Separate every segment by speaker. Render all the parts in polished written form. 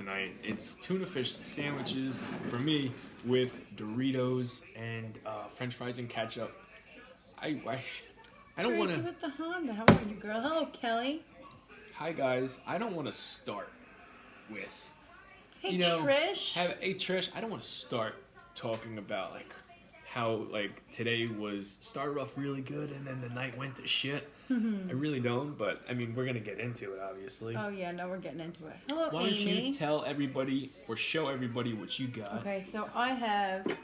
Speaker 1: tonight. It's tuna fish sandwiches for me with Doritos and French fries and ketchup. I don't want
Speaker 2: Tracy
Speaker 1: to.
Speaker 2: with the Honda. How are you, girl? Hello, Kelly.
Speaker 1: Hi guys. I don't want to start with.
Speaker 2: Hey, Trish.
Speaker 1: Hey Trish. I don't want to start talking about how today started off really good and then the night went to shit. I really don't, but I mean we're gonna get into it obviously.
Speaker 2: Oh yeah, no, we're getting into it. Hello,
Speaker 1: Why don't
Speaker 2: Amy.
Speaker 1: you tell everybody or show everybody what you got?
Speaker 2: Okay, so I have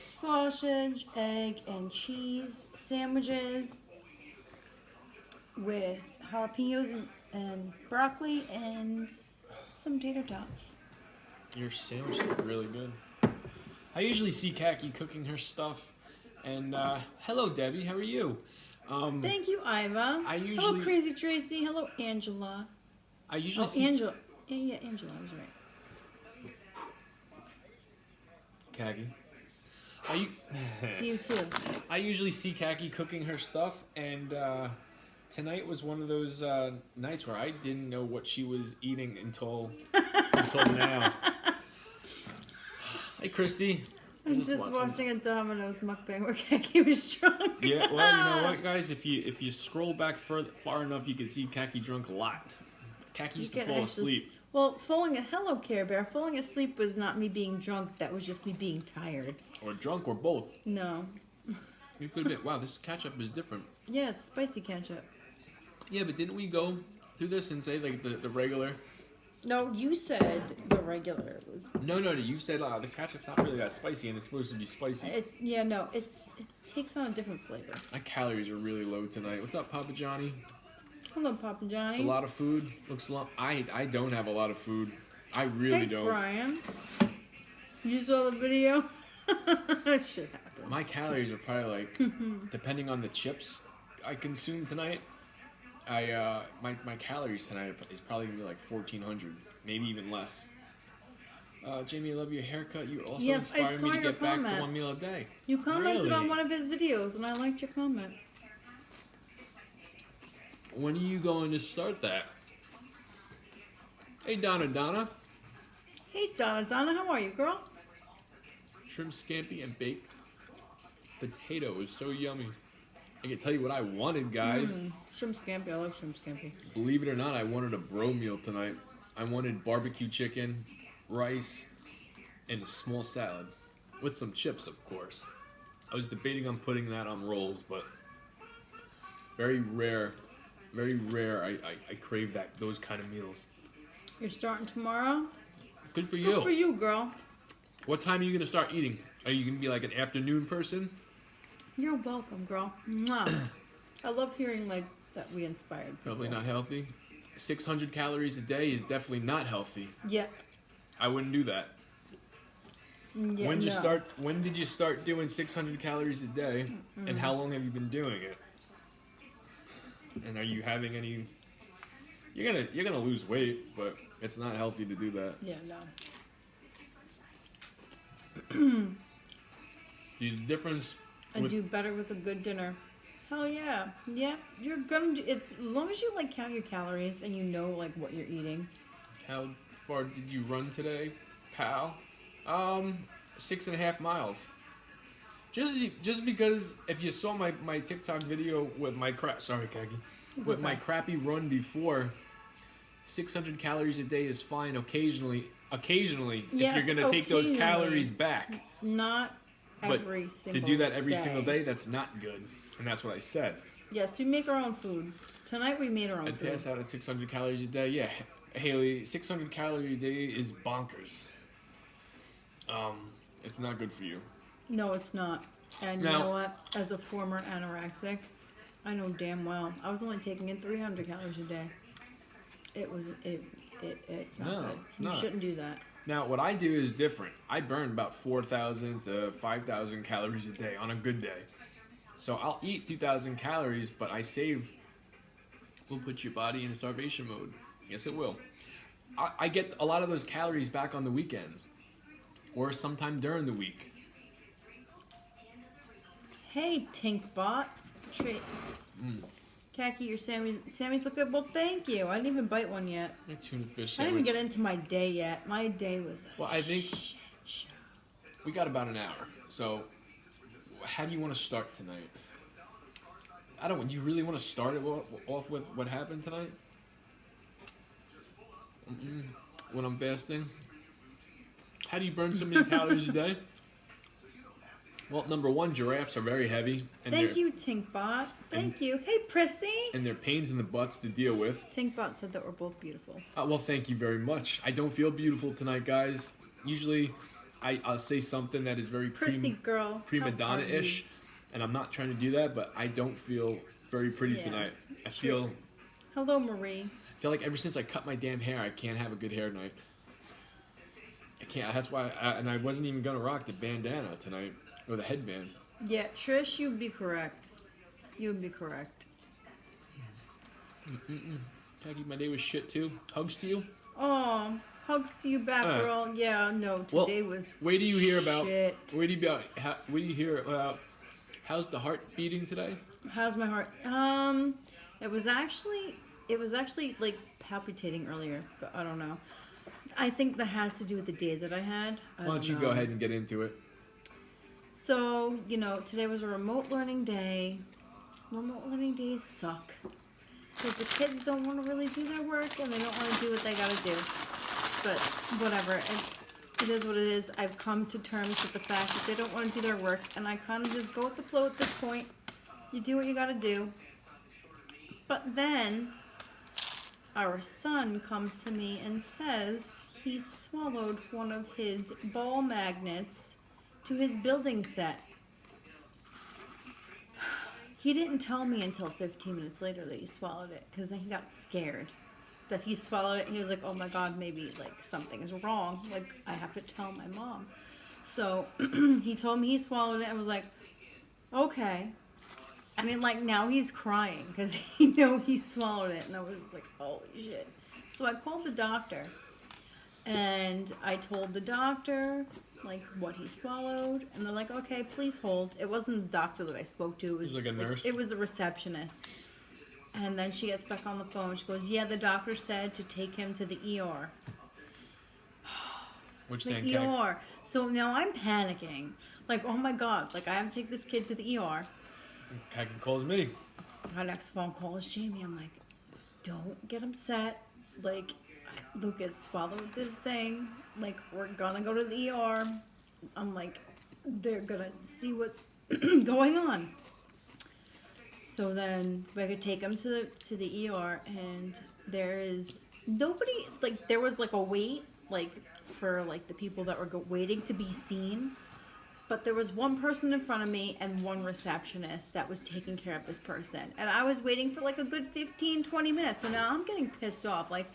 Speaker 2: sausage, egg, and cheese sandwiches with jalapenos and broccoli and some tater tots.
Speaker 1: Your sandwiches look really good. I usually see Kaki cooking her stuff, and hello Debbie, how are you?
Speaker 2: Thank you, Iva. Hello, Crazy Tracy. Hello, Angela.
Speaker 1: I usually see
Speaker 2: Angela. Yeah, Angela, I was right.
Speaker 1: Kaki.
Speaker 2: To you too.
Speaker 1: I usually see Kaki cooking her stuff, and tonight was one of those nights where I didn't know what she was eating until now. Hey, Christy.
Speaker 2: I'm just watching a Domino's mukbang where Kaki was drunk.
Speaker 1: Yeah, well, you know what, guys? If you scroll back far enough, you can see Kaki drunk a lot. Kaki used to fall asleep.
Speaker 2: Well, hello, Care Bear. Falling asleep was not me being drunk. That was just me being tired.
Speaker 1: Or drunk, or both.
Speaker 2: No.
Speaker 1: You could have been. Wow, this ketchup is different.
Speaker 2: Yeah, it's spicy ketchup.
Speaker 1: Yeah, but didn't we go through this and say the regular?
Speaker 2: No, you said the regular was.
Speaker 1: No, you said this ketchup's not really that spicy, and it's supposed to be spicy.
Speaker 2: It takes on a different flavor.
Speaker 1: My calories are really low tonight. What's up, Papa Johnny?
Speaker 2: Hello, Papa Johnny.
Speaker 1: It's a lot of food. Looks a lot. I don't have a lot of food. I really don't.
Speaker 2: Brian. You saw the video? Shit happens.
Speaker 1: My calories are probably depending on the chips I consume tonight. My calories tonight is probably gonna be 1,400, maybe even less. Jamie, I love your haircut. You also inspired me to get back to 1 meal a day.
Speaker 2: You commented on one of his videos, and I liked your comment.
Speaker 1: When are you going to start that? Hey, Donna.
Speaker 2: Hey, Donna, how are you, girl?
Speaker 1: Shrimp scampi and baked potato is so yummy. I can tell you what I wanted, guys.
Speaker 2: Shrimp scampi. I love shrimp scampi.
Speaker 1: Believe it or not, I wanted a bro meal tonight. I wanted barbecue chicken, rice, and a small salad. With some chips, of course. I was debating on putting that on rolls, but very rare I crave those kind of meals.
Speaker 2: You're starting tomorrow?
Speaker 1: Good for you.
Speaker 2: Good for you, girl.
Speaker 1: What time are you going to start eating? Are you going to be like an afternoon person?
Speaker 2: You're welcome, girl. Mwah. I love hearing that we inspired people.
Speaker 1: Probably not healthy. 600 calories a day is definitely not healthy.
Speaker 2: Yeah.
Speaker 1: I wouldn't do that.
Speaker 2: Yeah,
Speaker 1: when did you start doing 600 calories a day, and how long have you been doing it? And are you having any? You're gonna lose weight, but it's not healthy to do that.
Speaker 2: Yeah, no.
Speaker 1: The difference.
Speaker 2: I do better with a good dinner. Hell yeah. Yeah, you're gonna do it as long as you count your calories and you know what you're eating.
Speaker 1: How far did you run today, pal? 6.5 miles. Just because if you saw my TikTok video with my my crappy run before, 600 calories a day is fine occasionally
Speaker 2: Yes,
Speaker 1: if you're gonna take those calories back.
Speaker 2: Not every
Speaker 1: but
Speaker 2: single
Speaker 1: to do that every
Speaker 2: day.
Speaker 1: single day, that's not good, and that's what I said.
Speaker 2: Yes, we make our own food. Tonight we made our own
Speaker 1: I'd
Speaker 2: food.
Speaker 1: pass out at 600 calories a day. Yeah, Haley, 600 calories a day is bonkers. It's not good for you.
Speaker 2: No, it's not. And you know what? As a former anorexic, I know damn well I was only taking in 300 calories a day. It's not good.
Speaker 1: It's not.
Speaker 2: You shouldn't do that.
Speaker 1: Now, what I do is different. I burn about 4,000 to 5,000 calories a day on a good day. So I'll eat 2,000 calories, but I save. Will put your body in starvation mode. Yes, it will. I get a lot of those calories back on the weekends, or sometime during the week.
Speaker 2: Hey, Tinkbot. Khaki, your Sammy's look good. Well, thank you. I didn't even bite one yet.
Speaker 1: A tuna fish
Speaker 2: I didn't
Speaker 1: sandwich.
Speaker 2: even get into my day yet. My day was.
Speaker 1: Well, I think we got about an hour. So, how do you want to start tonight? I don't. Do you really want to start it off with what happened tonight? When I'm fasting. How do you burn so many calories a day? Well, number one, giraffes are very heavy. And
Speaker 2: Thank you, Tinkbot. Thank you. Hey, Prissy.
Speaker 1: And they're pains in the butts to deal with.
Speaker 2: Tinkbot said that we're both beautiful.
Speaker 1: Well, thank you very much. I don't feel beautiful tonight, guys. Usually, I'll say something that is very
Speaker 2: Prissy girl.
Speaker 1: prima donna-ish, and I'm not trying to do that, but I don't feel very pretty tonight. I feel
Speaker 2: Hello, Marie.
Speaker 1: like ever since I cut my damn hair, I can't have a good hair night. I can't. That's why. And I wasn't even gonna rock the bandana tonight or the headband.
Speaker 2: Yeah, Trish, you would be correct. You would be correct.
Speaker 1: Jackie, my day was shit too. Hugs to you.
Speaker 2: Oh, hugs to you back, girl. Yeah, no, today was.
Speaker 1: Wait till you hear about.
Speaker 2: shit.
Speaker 1: Wait till you hear about. How's the heart beating today?
Speaker 2: How's my heart? It was actually like palpitating earlier, but I don't know. I think that has to do with the day that I had.
Speaker 1: Why don't you go ahead and get into it?
Speaker 2: So, today was a remote learning day. Remote learning days suck. Because the kids don't want to really do their work and they don't want to do what they got to do. But whatever. It is what it is. I've come to terms with the fact that they don't want to do their work. And I kind of just go with the flow at this point. You do what you got to do. But then our son comes to me and says he swallowed one of his ball magnets to his building set. He didn't tell me until 15 minutes later that he swallowed it because then he got scared that he swallowed it. He was like, oh my God, maybe like something is wrong. Like I have to tell my mom. So he told me he swallowed it and was like, okay. I mean, like now he's crying because he he swallowed it. And I was like, holy shit. So I called the doctor and I told the doctor like what he swallowed, and they're like, okay, please hold. It wasn't the doctor that I spoke to. It was
Speaker 1: like a nurse?
Speaker 2: It was a receptionist. And then she gets back on the phone. She goes, yeah, the doctor said to take him to the ER.
Speaker 1: Which
Speaker 2: The
Speaker 1: then
Speaker 2: ER. So now I'm panicking. Like, oh my God. Like, I have to take this kid to the ER.
Speaker 1: Kaki calls me.
Speaker 2: My next phone call is Jamie. I'm like, don't get upset. Like, Lucas swallowed this thing. Like, we're gonna go to the ER. I'm like, they're gonna see what's going on. So then we could take him to the ER, and there is nobody. Like, there was like a wait, like for like the people that were waiting to be seen. But there was one person in front of me and one receptionist that was taking care of this person. And I was waiting for like a good 15, 20 minutes. So now I'm getting pissed off. Like,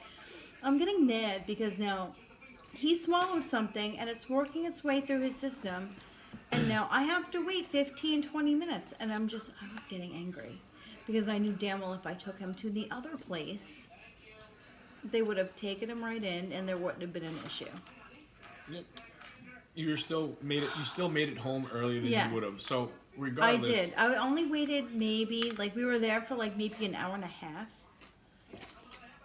Speaker 2: I'm getting mad because now he swallowed something and it's working its way through his system. And now I have to wait 15, 20 minutes. And I was getting angry. Because I knew damn well if I took him to the other place, they would have taken him right in and there wouldn't have been an issue.
Speaker 1: Yep. You still made it home earlier than you would have. So regardless,
Speaker 2: I did. I only waited maybe we were there for maybe an hour and a half.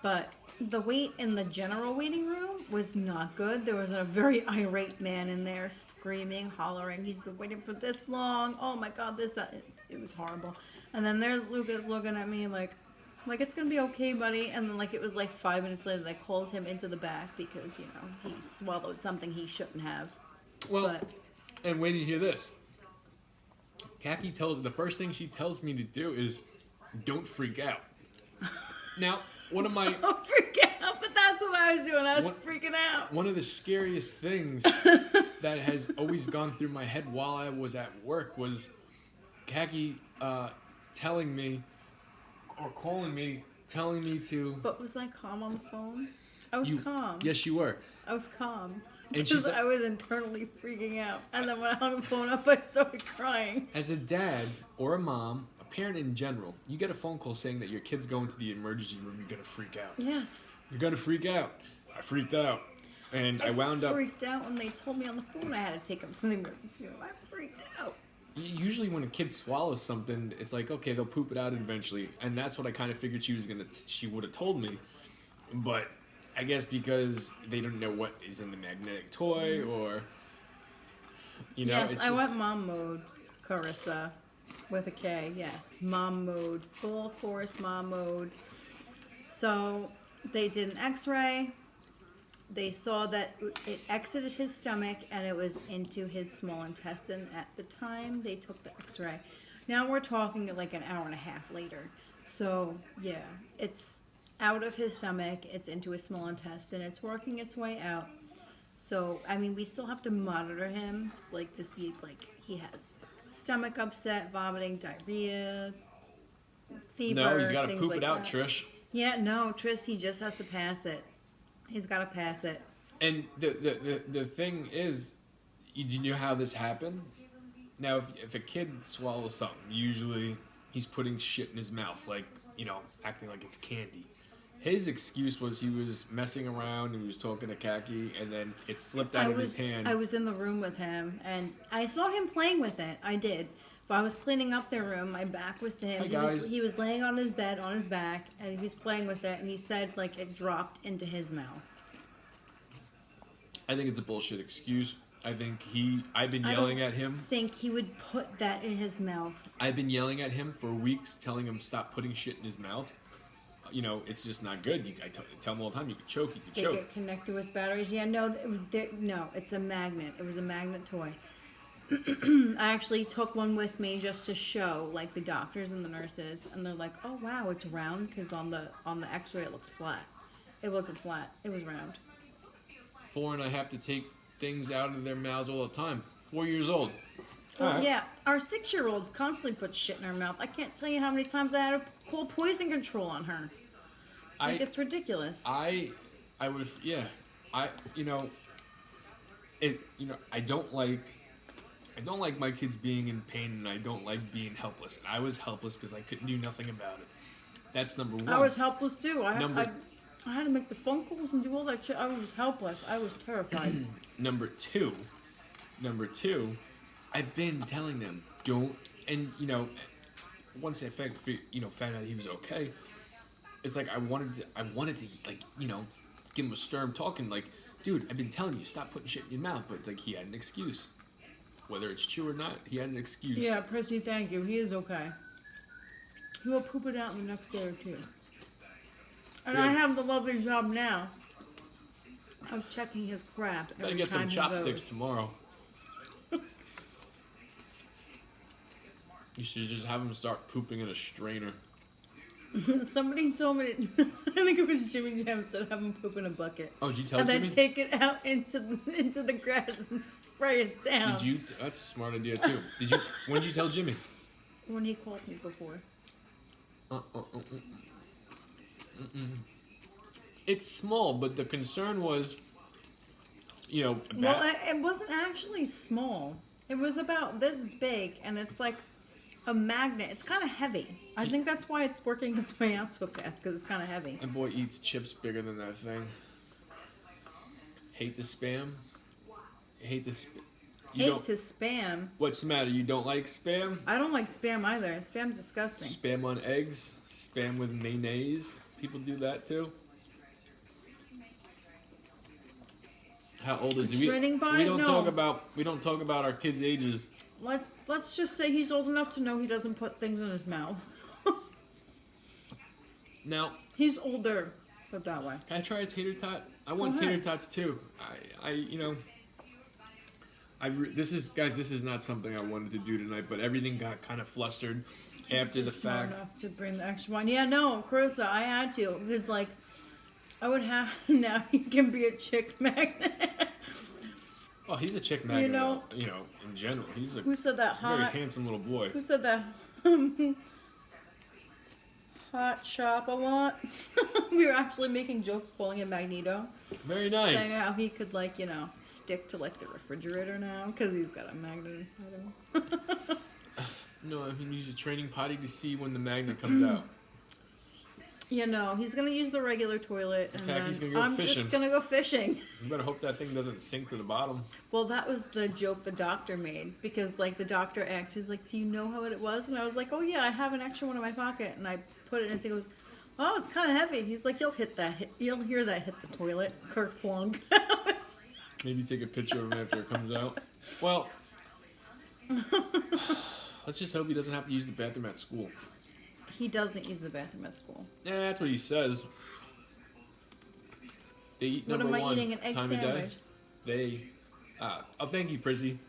Speaker 2: But the wait in the general waiting room was not good. There was a very irate man in there screaming, hollering. He's been waiting for this long. Oh my God, this, that. It was horrible. And then there's Lucas looking at me like it's gonna be okay, buddy. And then it was 5 minutes later they called him into the back because he swallowed something he shouldn't have.
Speaker 1: Well, and wait till you hear this. Kaki the first thing she tells me to do is, don't freak out. Now, one of my...
Speaker 2: Don't freak out, but that's what I was doing. I was freaking out.
Speaker 1: One of the scariest things that has always gone through my head while I was at work was Kaki telling me, or calling me, telling me to...
Speaker 2: But was I calm on the phone? I was calm.
Speaker 1: Yes, you were.
Speaker 2: I was calm.
Speaker 1: And
Speaker 2: because I was internally freaking out. And then when I hung the phone up, I started crying.
Speaker 1: As a dad or a mom, a parent in general, you get a phone call saying that your kid's going to the emergency room, you're going to freak out.
Speaker 2: Yes.
Speaker 1: You're going to freak out. I freaked out. And I wound up...
Speaker 2: I freaked out when they told me on the phone I had to take him to the emergency room. I freaked out.
Speaker 1: usually when a kid swallows something, it's like, okay, they'll poop it out eventually, and that's what I kind of figured she would have told me, but I guess because they don't know what is in the magnetic toy, or
Speaker 2: Yes,
Speaker 1: it's
Speaker 2: I
Speaker 1: just,
Speaker 2: went mom mode, Carissa, with a K. Yes, mom mode, full force mom mode. So they did an X-ray. They saw that it exited his stomach and it was into his small intestine at the time they took the X-ray. Now we're talking like an hour and a half later. So yeah, it's out of his stomach. It's into his small intestine. It's working its way out. So, I mean, we still have to monitor him, like, to see, like, he has stomach upset, vomiting, diarrhea, fever,
Speaker 1: no, he's got to
Speaker 2: things
Speaker 1: poop
Speaker 2: like
Speaker 1: it out,
Speaker 2: that.
Speaker 1: Trish.
Speaker 2: Yeah, no, Tris, he just has to pass it. He's got to pass it.
Speaker 1: And the thing is, do you know how this happened? Now, if a kid swallows something, usually he's putting shit in his mouth, like, acting like it's candy. His excuse was he was messing around and he was talking to Kaki, and then it slipped out of his hand.
Speaker 2: I was in the room with him, and I saw him playing with it. I did. But I was cleaning up their room. My back was to him.
Speaker 1: Hi, guys.
Speaker 2: He was laying on his bed, on his back, and he was playing with it, and he said, like, it dropped into his mouth.
Speaker 1: I think it's a bullshit excuse. I've been yelling at him.
Speaker 2: I think he would put that in his mouth.
Speaker 1: I've been yelling at him for weeks, telling him stop putting shit in his mouth. It's just not good. I tell him all the time, you can choke,
Speaker 2: They get connected with batteries. Yeah, no, no, it's a magnet. It was a magnet toy. I actually took one with me just to show, like, the doctors and the nurses, and they're like, "Oh wow, it's round," because on the X-ray it looks flat. It wasn't flat. It was round.
Speaker 1: 4 and I have to take things out of their mouths all the time. 4 years old.
Speaker 2: Well,
Speaker 1: All right.
Speaker 2: yeah, our 6-year-old constantly puts shit in her mouth. I can't tell you how many times I had to call poison control on her. Like, it's ridiculous.
Speaker 1: I would, yeah. I don't like my kids being in pain, and I don't like being helpless. And I was helpless because I couldn't do nothing about it. That's number one.
Speaker 2: I was helpless too. I had to make the phone calls and do all that shit. I was helpless. I was terrified.
Speaker 1: Number two, I've been telling them, don't, and once I found out he was okay, it's like I wanted to like, give him a stern talking, like, dude, I've been telling you, stop putting shit in your mouth, but like, he had an excuse. Whether it's true or not, he had an excuse.
Speaker 2: Yeah, Prissy, thank you. He is okay. He will poop it out in the next day or two. And I have the lovely job now of checking his crap every
Speaker 1: Gotta get some
Speaker 2: time he
Speaker 1: chopsticks
Speaker 2: goes.
Speaker 1: tomorrow. You should just have him start pooping in a strainer.
Speaker 2: Somebody told me, I think it was Jimmy Jam said have him poop in a bucket.
Speaker 1: Oh, did you tell
Speaker 2: and
Speaker 1: Jimmy?
Speaker 2: then take it out into the grass and spray it down.
Speaker 1: Did you? That's a smart idea too. Did you? When did you tell Jimmy?
Speaker 2: When he called me before.
Speaker 1: It's small, but the concern was,
Speaker 2: Well, it wasn't actually small. It was about this big, and it's like a magnet. It's kind of heavy. I think that's why it's working its way out so fast, because it's kind of heavy.
Speaker 1: my boy eats chips bigger than that thing. Hate the spam. Hate
Speaker 2: To spam.
Speaker 1: What's the matter? You don't like spam?
Speaker 2: I don't like spam either. Spam's disgusting.
Speaker 1: Spam on eggs. Spam with mayonnaise. People do that too. How old is he?
Speaker 2: Training body?
Speaker 1: We don't
Speaker 2: No.
Speaker 1: talk about our kids' ages.
Speaker 2: Let's just say he's old enough to know he doesn't put things in his mouth.
Speaker 1: Now,
Speaker 2: He's older. Put it that way.
Speaker 1: can I try a tater tot? I want
Speaker 2: ahead.
Speaker 1: tater tots too. This is not something I wanted to do tonight, but everything got kind of flustered after the
Speaker 2: Just smart
Speaker 1: fact.
Speaker 2: enough to bring the extra one. Yeah, no, Carissa, I had to because like I would have now. He can be a chick magnet.
Speaker 1: Oh, he's a chick magnet.
Speaker 2: You know-
Speaker 1: In general, he's a
Speaker 2: Who said that
Speaker 1: very
Speaker 2: hot?
Speaker 1: handsome little boy.
Speaker 2: Who said that? Hot shop a lot. We were actually making jokes calling him Magneto.
Speaker 1: Very nice.
Speaker 2: Saying how he could stick to like the refrigerator now because he's got a magnet inside him.
Speaker 1: No, I mean use a training potty to see when the magnet comes out.
Speaker 2: You know, he's gonna use the regular toilet, and then
Speaker 1: Kaki's gonna go
Speaker 2: I'm
Speaker 1: fishing.
Speaker 2: just gonna go fishing.
Speaker 1: You better hope that thing doesn't sink to the bottom.
Speaker 2: Well, that was the joke the doctor made, because like the doctor asked, he's like, "Do you know how it was?" And I was like, "Oh yeah, I have an extra one in my pocket," and I put it in. And he goes, "Oh, it's kind of heavy." He's like, "You'll hear that hit the toilet." Kirk plunk.
Speaker 1: Maybe take a picture of him after it comes out. Well, let's just hope he doesn't have to use the bathroom at school.
Speaker 2: He doesn't use the bathroom at school.
Speaker 1: Yeah, that's what he says. They eat
Speaker 2: What
Speaker 1: number
Speaker 2: am I
Speaker 1: one
Speaker 2: eating? An egg
Speaker 1: time of day.
Speaker 2: sandwich.
Speaker 1: They, oh, thank you, Prissy.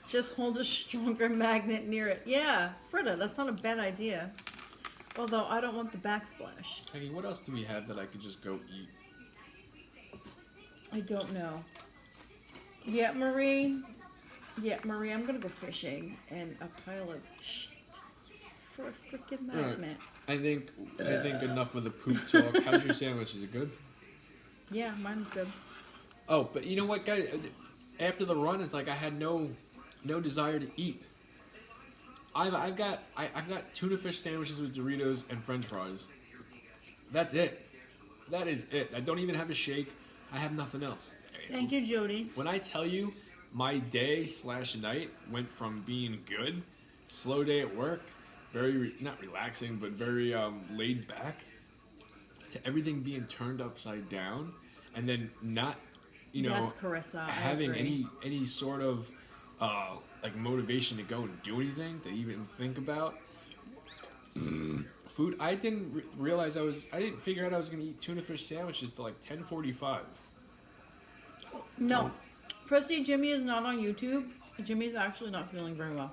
Speaker 2: Just hold a stronger magnet near it. Yeah, Fritta, that's not a bad idea. Although I don't want the backsplash.
Speaker 1: Hey, what else do we have that I could just go eat?
Speaker 2: I don't know. Yeah, Marie. Yeah, Marie, I'm gonna go fishing and a pile of shit for a freaking magnet.
Speaker 1: I think enough of the poop talk. How's your sandwich? Is it good?
Speaker 2: Yeah, mine's good.
Speaker 1: Oh, but you know what, guys? After the run, it's like I had no desire to eat. I've got tuna fish sandwiches with Doritos and French fries. That's it. That is it. I don't even have a shake. I have nothing else.
Speaker 2: Thank you, Jody.
Speaker 1: When I tell you my day/night went from being good, slow day at work, very not relaxing, but very laid back, to everything being turned upside down, and then not,
Speaker 2: Yes, Carissa, I
Speaker 1: having
Speaker 2: agree.
Speaker 1: any sort of like motivation to go and do anything, to even think about food. I didn't realize I didn't figure out I was gonna eat tuna fish sandwiches till like 10:45.
Speaker 2: No. Prissy, Jimmy is not on YouTube. Jimmy's actually not feeling very well.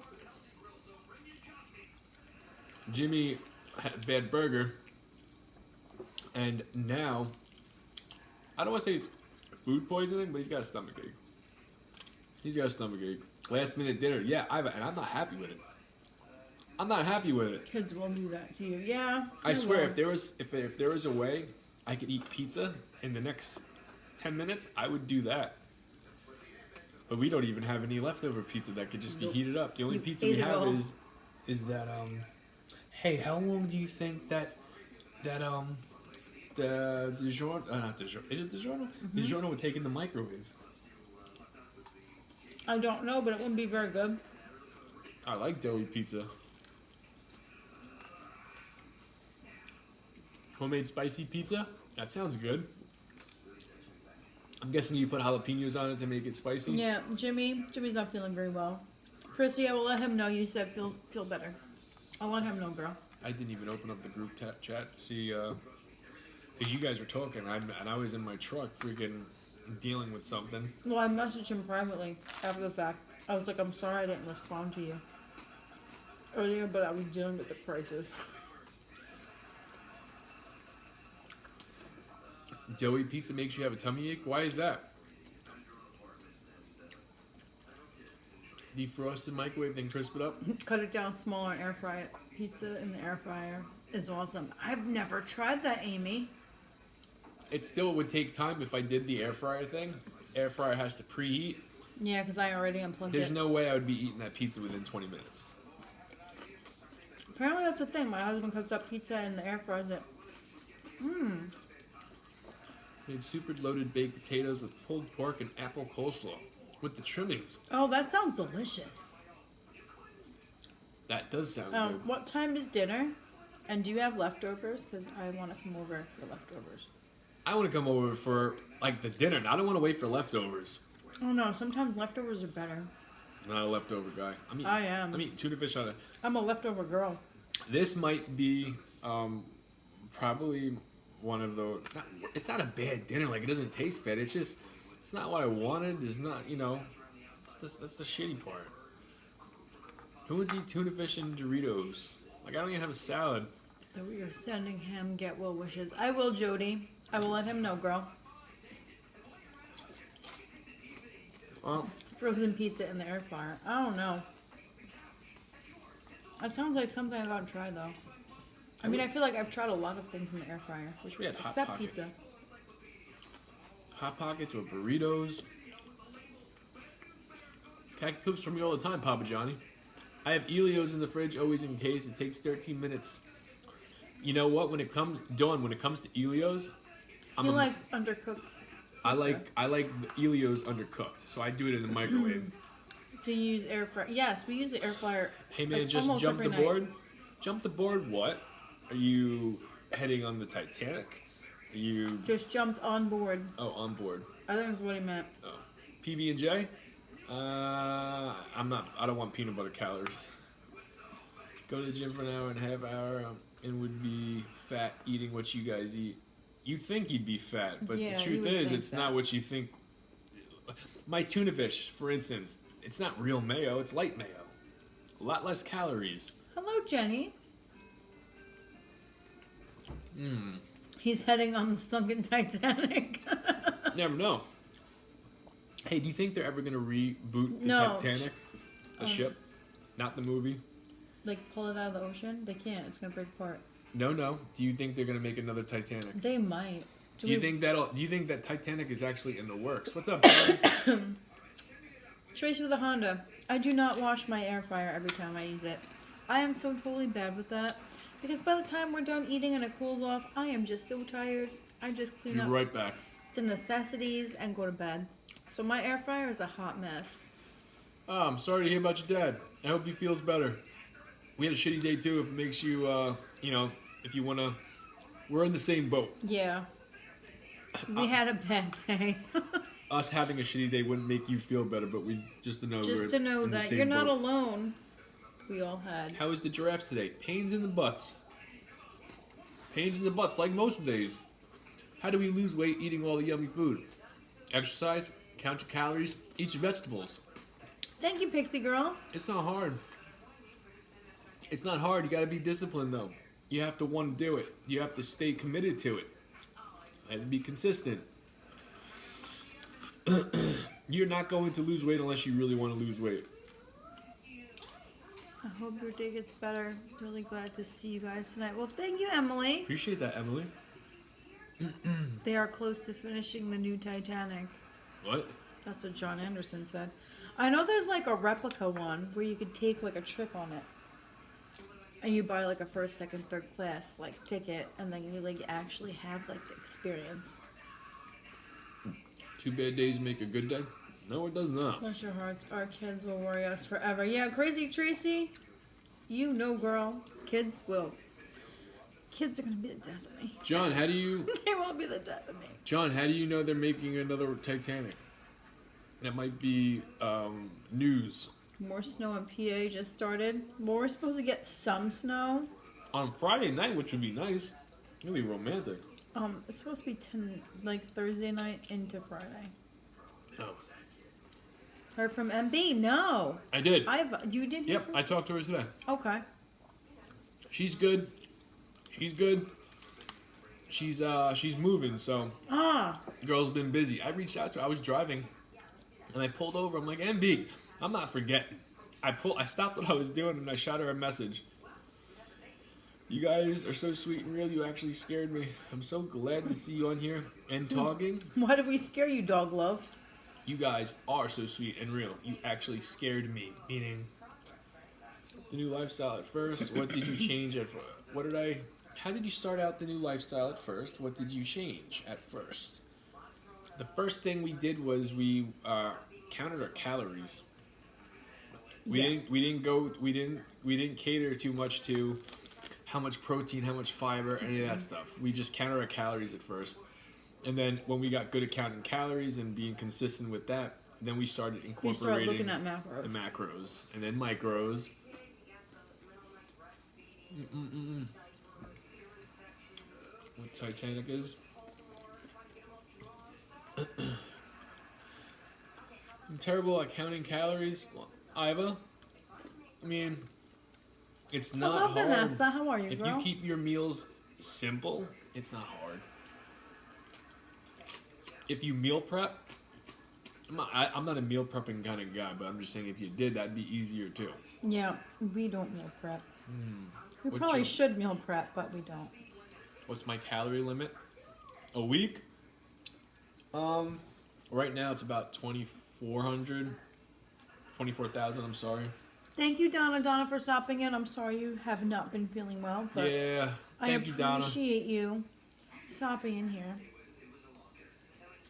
Speaker 1: Jimmy had a bad burger, and now I don't want to say it's food poisoning, but he's got a stomach ache. He's got a stomach ache. Last minute dinner, yeah, and I'm not happy with it. I'm not happy with it.
Speaker 2: Kids will do that to you. Yeah.
Speaker 1: I
Speaker 2: they
Speaker 1: swear,
Speaker 2: will.
Speaker 1: if there was a way I could eat pizza in the next 10 minutes, I would do that. But we don't even have any leftover pizza that could just be
Speaker 2: Nope.
Speaker 1: heated up. The only
Speaker 2: You
Speaker 1: pizza
Speaker 2: ate
Speaker 1: we
Speaker 2: it
Speaker 1: have
Speaker 2: all.
Speaker 1: is that hey, how long do you think that the DiGiorno, not DiGiorno, is it DiGiorno?
Speaker 2: Mm-hmm.
Speaker 1: DiGiorno would take in the microwave.
Speaker 2: I don't know, but it wouldn't be very good.
Speaker 1: I like doughy pizza. Homemade spicy pizza? That sounds good. I'm guessing you put jalapenos on it to make it spicy?
Speaker 2: Yeah, Jimmy's not feeling very well. Prissy, I will let him know you said feel better. I'll let him know, girl.
Speaker 1: I didn't even open up the group chat to see, because you guys were talking, and I was in my truck freaking dealing with something.
Speaker 2: Well, I messaged him privately after the fact. I was like, I'm sorry I didn't respond to you earlier, but I was dealing with the crisis.
Speaker 1: Doughy pizza makes you have a tummy ache? Why is that? Defrost the microwave, then crisp it up?
Speaker 2: Cut it down smaller and air fry it. Pizza in the air fryer is awesome. I've never tried that, Amy.
Speaker 1: It still would take time if I did the air fryer thing. Air fryer has to preheat.
Speaker 2: Yeah, because I already unplugged
Speaker 1: There's
Speaker 2: it.
Speaker 1: no way I would be eating that pizza within 20 minutes.
Speaker 2: Apparently that's the thing. My husband cuts up pizza in the air fries it.
Speaker 1: Made super loaded baked potatoes with pulled pork and apple coleslaw with the trimmings.
Speaker 2: Oh, that sounds delicious.
Speaker 1: That does sound good.
Speaker 2: What time is dinner? And do you have leftovers? Because I want to come over for leftovers.
Speaker 1: I want to come over for like the dinner. I don't want to wait for leftovers.
Speaker 2: Oh no, sometimes leftovers are better.
Speaker 1: I'm not a leftover guy.
Speaker 2: I am.
Speaker 1: I'm eating tuna fish on it.
Speaker 2: I'm a leftover girl.
Speaker 1: This might be probably one of the. It's not a bad dinner. Like it doesn't taste bad. It's just it's not what I wanted. It's not that's the shitty part. Who would eat tuna fish and Doritos? Like I don't even have a salad.
Speaker 2: So we are sending him get well wishes. I will, Jody. I will let him know, girl.
Speaker 1: Well,
Speaker 2: Frozen pizza in the air fryer. I don't know. That sounds like something I gotta try though. I mean, I feel like I've tried a lot of things in the air fryer,
Speaker 1: wish we had Hot
Speaker 2: except
Speaker 1: Pockets.
Speaker 2: pizza.
Speaker 1: Hot Pockets or burritos. Cat cooks for me all the time, Papa Johnny. I have Elio's in the fridge, always in case. It takes 13 minutes. You know what? When it comes to Elio's,
Speaker 2: He likes undercooked.
Speaker 1: I like the Elio's undercooked, so I do it in the microwave.
Speaker 2: To use air fryer. Yes, we use the air fryer.
Speaker 1: Hey man,
Speaker 2: like,
Speaker 1: just
Speaker 2: almost
Speaker 1: jump
Speaker 2: every
Speaker 1: the
Speaker 2: night.
Speaker 1: board. Jump the board. What? Are you heading on the Titanic? Are you?
Speaker 2: Just jumped on board.
Speaker 1: Oh, on board.
Speaker 2: I think that's what he meant.
Speaker 1: Oh, PB and J. I'm not. I don't want peanut butter calories. Go to the gym for an hour and a half hour and would be fat eating what you guys eat. You'd think you'd be fat, but
Speaker 2: Yeah,
Speaker 1: the
Speaker 2: you
Speaker 1: truth
Speaker 2: would
Speaker 1: is,
Speaker 2: think
Speaker 1: it's
Speaker 2: that.
Speaker 1: not what you think. My tuna fish, for instance, it's not real mayo. It's light mayo. A lot less calories.
Speaker 2: Hello, Jenny.
Speaker 1: Mmm.
Speaker 2: He's heading on the sunken Titanic.
Speaker 1: Never know. Hey, do you think they're ever gonna reboot the
Speaker 2: No.
Speaker 1: Titanic, the ship, not the movie?
Speaker 2: Like, pull it out of the ocean? They can't. It's gonna break apart.
Speaker 1: No. Do you think they're gonna make another Titanic?
Speaker 2: They might.
Speaker 1: Do you think that Titanic is actually in the works? What's up, Barry?
Speaker 2: Trace with a Honda. I do not wash my air fryer every time I use it. I am so totally bad with that. Because by the time we're done eating and it cools off, I am just so tired. I just clean
Speaker 1: Be
Speaker 2: up
Speaker 1: right back.
Speaker 2: the necessities and go to bed. So my air fryer is a hot mess.
Speaker 1: Oh, I'm sorry to hear about your dad. I hope he feels better. We had a shitty day too. If it makes you, if you wanna, we're in the same boat.
Speaker 2: Yeah. We had a bad day.
Speaker 1: Us having a shitty day wouldn't make you feel better, but we just to know
Speaker 2: Just
Speaker 1: we're
Speaker 2: to know
Speaker 1: in the
Speaker 2: that
Speaker 1: same
Speaker 2: you're not
Speaker 1: boat.
Speaker 2: alone. We all had.
Speaker 1: How was the giraffes today? Pains in the butts. Pains in the butts, like most days. How do we lose weight eating all the yummy food? Exercise, count your calories, eat your vegetables.
Speaker 2: Thank you, Pixie Girl.
Speaker 1: It's not hard. It's not hard. You got to be disciplined, though. You have to want to do it. You have to stay committed to it. You have to be consistent. You're not going to lose weight unless you really want to lose weight.
Speaker 2: I hope your day gets better. Really glad to see you guys tonight. Well, thank you, Emily.
Speaker 1: Appreciate that, Emily.
Speaker 2: They are close to finishing the new Titanic.
Speaker 1: What?
Speaker 2: That's what John Anderson said. I know there's like a replica one where you could take like a trip on it. And you buy like a first, second, third class like ticket, and then you like actually have like the experience.
Speaker 1: 2 bad days make a good day? No, it does not.
Speaker 2: Bless your hearts, our kids will worry us forever. Yeah, Crazy Tracy, you know, girl, kids will. Kids are gonna be the death of me.
Speaker 1: John, how do you...
Speaker 2: They won't be the death of me.
Speaker 1: John, how do you know they're making another Titanic? That might be news.
Speaker 2: More snow in PA just started. Well, we're supposed to get some snow.
Speaker 1: On Friday night, which would be nice. It'd be romantic.
Speaker 2: It's supposed to be like Thursday night into Friday.
Speaker 1: Oh.
Speaker 2: Heard from MB? No.
Speaker 1: I did.
Speaker 2: You did hear
Speaker 1: Yep,
Speaker 2: from?
Speaker 1: I talked to her today.
Speaker 2: Okay.
Speaker 1: She's good. She's good. She's moving, so
Speaker 2: Ah.
Speaker 1: the girl's been busy. I reached out to her. I was driving, and I pulled over. I'm like, MB, I'm not forgetting. I stopped what I was doing, and I shot her a message. You guys are so sweet and real. You actually scared me. I'm so glad to see you on here and talking.
Speaker 2: Why did we scare you, dog love?
Speaker 1: You guys are so sweet and real. You actually scared me. Meaning, the new lifestyle at first. What did you change at first? How did you start out the new lifestyle at first? What did you change at first? The first thing we did was we counted our calories. We didn't cater too much to how much protein, how much fiber, any of that stuff. We just counted our calories at first. And then when we got good at counting calories and being consistent with that, then we started
Speaker 2: We started
Speaker 1: incorporating
Speaker 2: looking at macros.
Speaker 1: the macros and then micros. What Titanic is? I'm terrible at counting calories. Well, Iva, I mean, it's not
Speaker 2: Hello,
Speaker 1: hard.
Speaker 2: Vanessa. How are you,
Speaker 1: If
Speaker 2: girl?
Speaker 1: you keep your meals simple, it's not hard. If you meal prep, I'm not a meal prepping kind of guy, but I'm just saying if you did, that'd be easier too.
Speaker 2: Yeah, we don't meal prep. We
Speaker 1: What's
Speaker 2: probably
Speaker 1: your-
Speaker 2: should meal prep, but we don't.
Speaker 1: What's my calorie limit? A week? Right now it's about 2,400. 24,000, I'm sorry.
Speaker 2: Thank you, Donna, for stopping in. I'm sorry you have not been feeling well, but
Speaker 1: Yeah, Thank you, Donna.
Speaker 2: appreciate you. Stop being here.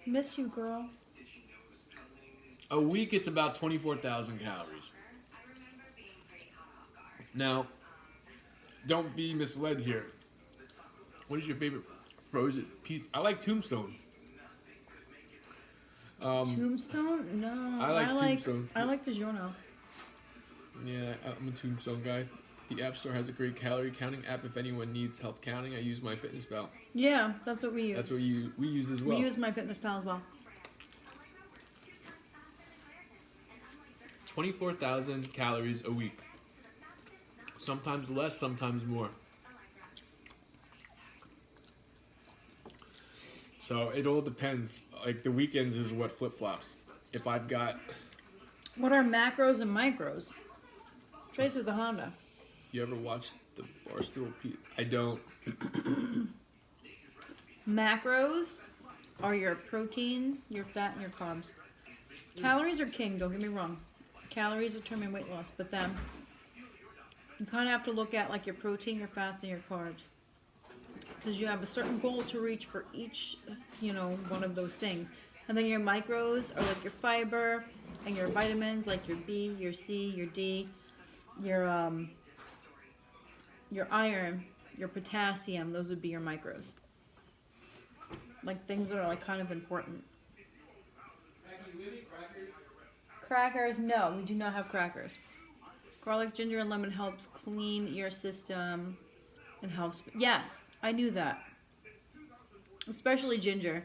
Speaker 2: Miss you, girl.
Speaker 1: A week, it's about 24,000 calories. Now, don't be misled here. What is your favorite frozen piece? I like Tombstone.
Speaker 2: Tombstone? No.
Speaker 1: I like Tombstone.
Speaker 2: I like DiGiorno.
Speaker 1: Yeah, I'm a Tombstone guy. The App Store has a great calorie counting app. If anyone needs help counting, I use MyFitnessPal.
Speaker 2: Yeah, that's what we use.
Speaker 1: That's what we use as well.
Speaker 2: We use MyFitnessPal as well.
Speaker 1: 24,000 calories a week. Sometimes less, sometimes more. So it all depends. Like the weekends is what flip-flops. If I've got...
Speaker 2: What are macros and micros? Trace with the Honda.
Speaker 1: You ever watch the Barstool Pete? I don't.
Speaker 2: Macros are your protein, your fat, and your carbs. Calories are king, don't get me wrong. Calories determine weight loss, but then you kind of have to look at like your protein, your fats, and your carbs. Because you have a certain goal to reach for each, one of those things. And then your micros are like your fiber and your vitamins, like your B, your C, your D, your iron, your potassium. Those would be your micros. Like things that are like kind of important. Crackers? No, we do not have crackers. Garlic, ginger, and lemon helps clean your system and helps. Yes, I knew that. Especially ginger.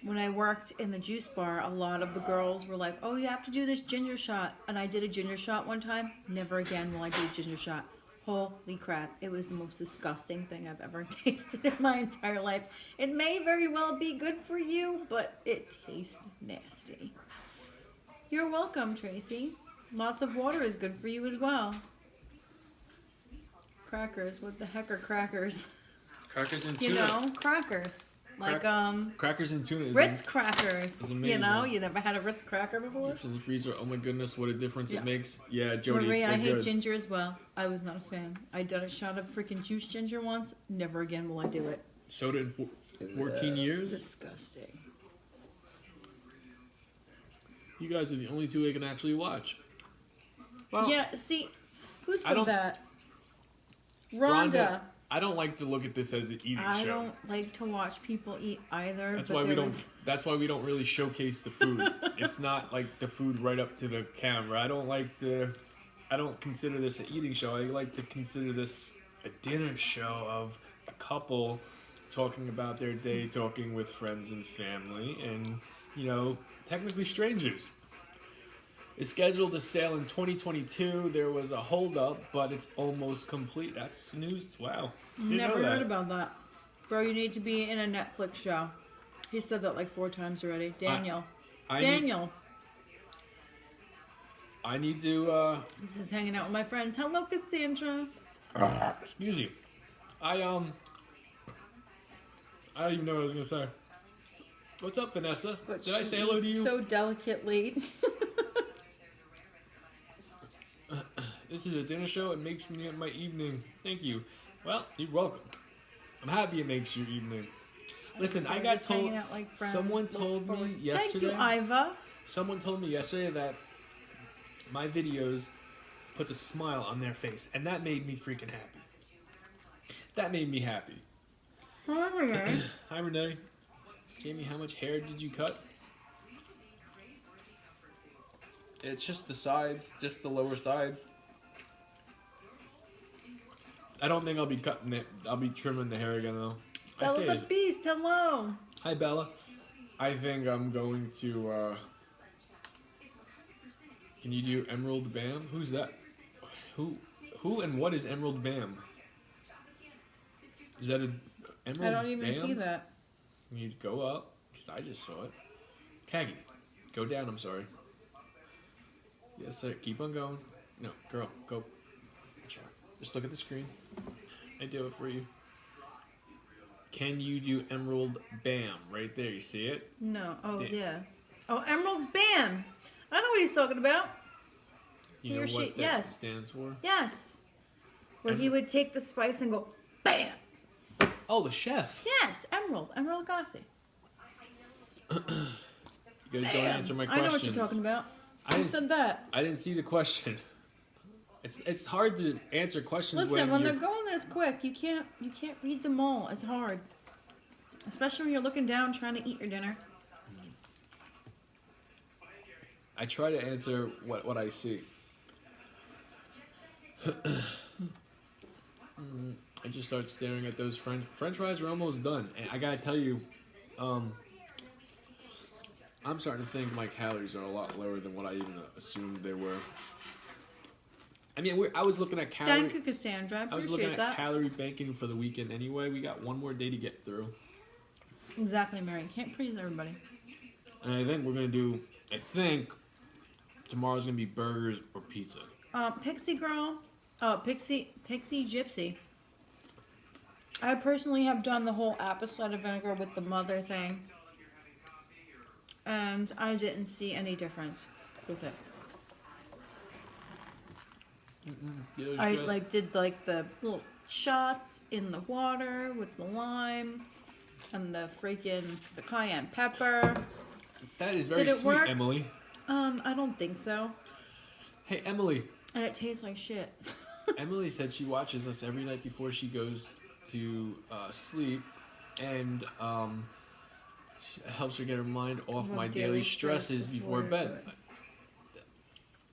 Speaker 2: When I worked in the juice bar, a lot of the girls were like, oh, you have to do this ginger shot. And I did a ginger shot one time. Never again will I do a ginger shot. Holy crap. It was the most disgusting thing I've ever tasted in my entire life. It may very well be good for you, but it tastes nasty. You're welcome, Tracy. Lots of water is good for you as well. Crackers. What the heck are crackers?
Speaker 1: Crackers and tuna.
Speaker 2: Crackers.
Speaker 1: Crackers and tuna is
Speaker 2: Ritz crackers.
Speaker 1: Is amazing.
Speaker 2: You never had a Ritz cracker before?
Speaker 1: Chips in the freezer. Oh my goodness, what a difference it makes. Yeah, Jody.
Speaker 2: Marie, I hate
Speaker 1: good.
Speaker 2: ginger as well. I was not a fan. I done a shot of freaking juice ginger once. Never again will I do it.
Speaker 1: Soda in 14 years?
Speaker 2: Disgusting.
Speaker 1: You guys are the only two I can actually watch. Well,
Speaker 2: Yeah, see, who said
Speaker 1: don't-
Speaker 2: that? Rhonda.
Speaker 1: I don't like to look at this as an eating
Speaker 2: I
Speaker 1: show.
Speaker 2: don't like to watch people eat either.
Speaker 1: That's
Speaker 2: but
Speaker 1: why we
Speaker 2: there
Speaker 1: don't.
Speaker 2: was-
Speaker 1: That's why we don't really showcase the food. It's not like the food right up to the camera. I don't consider this an eating show. I like to consider this a dinner show of a couple talking about their day, talking with friends and family, and technically strangers. It's scheduled to sail in 2022. There was a holdup, but it's almost complete. That's news. Wow. Didn't
Speaker 2: Never
Speaker 1: know
Speaker 2: heard
Speaker 1: that.
Speaker 2: about that. Bro, you need to be in a Netflix show. He said that like 4 times already. Daniel.
Speaker 1: I need to.
Speaker 2: This is hanging out with my friends. Hello, Cassandra.
Speaker 1: Excuse me. I don't even know what I was gonna say. What's up, Vanessa?
Speaker 2: But
Speaker 1: Did I
Speaker 2: she
Speaker 1: say hello to
Speaker 2: eats
Speaker 1: you?
Speaker 2: so delicately.
Speaker 1: This is a dinner show. It makes me my evening. Thank you. Well, you're welcome. I'm happy it makes your evening. Listen,
Speaker 2: So
Speaker 1: I
Speaker 2: we're
Speaker 1: got
Speaker 2: just
Speaker 1: told.
Speaker 2: hanging out like friends.
Speaker 1: Someone told me
Speaker 2: Thank
Speaker 1: yesterday.
Speaker 2: you, Iva.
Speaker 1: Someone told me yesterday that my videos puts a smile on their face, and that made me freaking happy. That made me happy.
Speaker 2: Hi,
Speaker 1: Hi, Renee. Jamie, how much hair did you cut? It's just the sides, just the lower sides. I don't think I'll be cutting it. I'll be trimming the hair again, though.
Speaker 2: Bella the Beast, hello.
Speaker 1: Hi, Bella. I think I'm going to, Can you do Emerald Bam? Who's that? Who and what is Emerald Bam? Is that a Emerald
Speaker 2: I don't even
Speaker 1: Bam?
Speaker 2: see that.
Speaker 1: You need to go up, because I just saw it. Kaggy, go down, I'm sorry. Yes, sir. Keep on going. No, girl, go. Just look at the screen. I do it for you. Can you do Emerald Bam? Right there, you see it?
Speaker 2: No. Oh,
Speaker 1: Damn.
Speaker 2: yeah. Oh, Emerald's Bam. I know what he's talking about.
Speaker 1: You
Speaker 2: He
Speaker 1: know
Speaker 2: or she-
Speaker 1: what that
Speaker 2: yes.
Speaker 1: stands for?
Speaker 2: Yes. Where he would take the spice and go, bam.
Speaker 1: Oh, the chef.
Speaker 2: Yes, Emerald Lagasse.
Speaker 1: You guys don't answer my
Speaker 2: I
Speaker 1: questions.
Speaker 2: know what you're talking about.
Speaker 1: I
Speaker 2: Who
Speaker 1: didn't-
Speaker 2: said that?
Speaker 1: I didn't see the question. It's hard to answer questions
Speaker 2: Listen, when
Speaker 1: you're...
Speaker 2: they're going this quick, you can't read them all. It's hard, especially when you're looking down trying to eat your dinner.
Speaker 1: I try to answer what I see. I just start staring at those French fries are almost done. And I gotta tell you, I'm starting to think my calories are a lot lower than what I even assumed they were. I mean, I was looking at
Speaker 2: Thank you, Cassandra. I
Speaker 1: was looking
Speaker 2: appreciate
Speaker 1: at
Speaker 2: that.
Speaker 1: calorie banking for the weekend anyway. We got one more day to get through.
Speaker 2: Exactly, Mary. Can't please everybody.
Speaker 1: And I think we're gonna do, tomorrow's gonna be burgers or pizza.
Speaker 2: Pixie Girl. Pixie Gypsy. I personally have done the whole apple cider vinegar with the mother thing. And I didn't see any difference with it. I did the little shots in the water with the lime and the cayenne pepper.
Speaker 1: That is very
Speaker 2: Did it
Speaker 1: sweet,
Speaker 2: work?
Speaker 1: Emily.
Speaker 2: I don't think so.
Speaker 1: Hey, Emily.
Speaker 2: And it tastes like shit.
Speaker 1: Emily said she watches us every night before she goes to sleep, and helps her get her mind off my daily stresses before bed.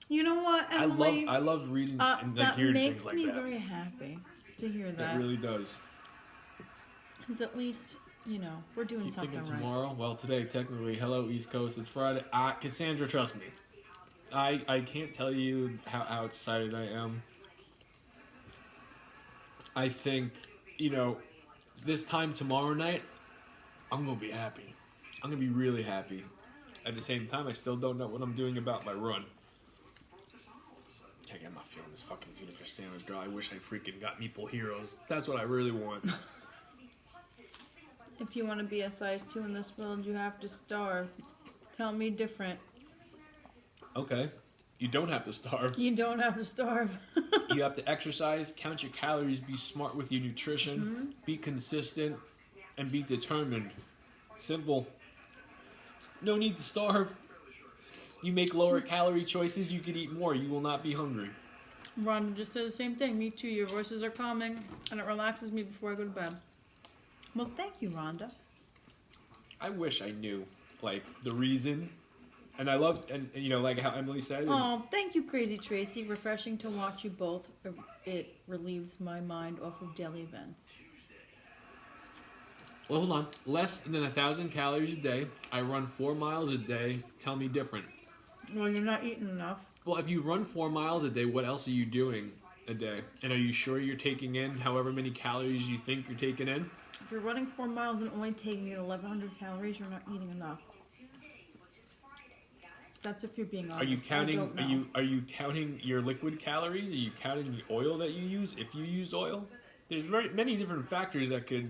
Speaker 2: You know what, Emily?
Speaker 1: I love reading and
Speaker 2: that
Speaker 1: hearing
Speaker 2: makes
Speaker 1: things like
Speaker 2: me
Speaker 1: that.
Speaker 2: very happy to hear that.
Speaker 1: It really does.
Speaker 2: Because at least, we're doing
Speaker 1: Keep
Speaker 2: something
Speaker 1: thinking
Speaker 2: right.
Speaker 1: tomorrow. Well, today technically, hello East Coast. It's Friday. Cassandra, trust me. I can't tell you how excited I am. I think, this time tomorrow night, I'm gonna be happy. I'm gonna be really happy. At the same time, I still don't know what I'm doing about my run. I'm not feeling this fucking tuna fish sandwich, girl. I wish I freaking got Meeple Heroes. That's what I really want.
Speaker 2: If you want to be a size 2 in this world, you have to starve. Tell me different.
Speaker 1: Okay. You don't have to starve.
Speaker 2: You don't have to starve.
Speaker 1: You have to exercise, count your calories, be smart with your nutrition, be consistent, and be determined. Simple. No need to starve. You make lower calorie choices, you could eat more. You will not be hungry.
Speaker 2: Rhonda just said the same thing. Me too. Your voices are calming, and it relaxes me before I go to bed. Well, thank you, Rhonda.
Speaker 1: I wish I knew, the reason. And I love, and like how Emily said.
Speaker 2: Oh, thank you, Crazy Tracy. Refreshing to watch you both. It relieves my mind off of daily events.
Speaker 1: Well, hold on. Less than 1,000 calories a day. I run 4 miles a day. Tell me different.
Speaker 2: Well, you're not eating enough.
Speaker 1: Well, if you run 4 miles a day, what else are you doing a day? And are you sure you're taking in however many calories you think you're taking in?
Speaker 2: If you're running 4 miles and only taking in 1,100 calories, you're not eating enough. That's if you're being honest.
Speaker 1: Are you counting?
Speaker 2: I don't know.
Speaker 1: Are you counting your liquid calories? Are you counting the oil that you use? If you use oil, there's many different factors that could,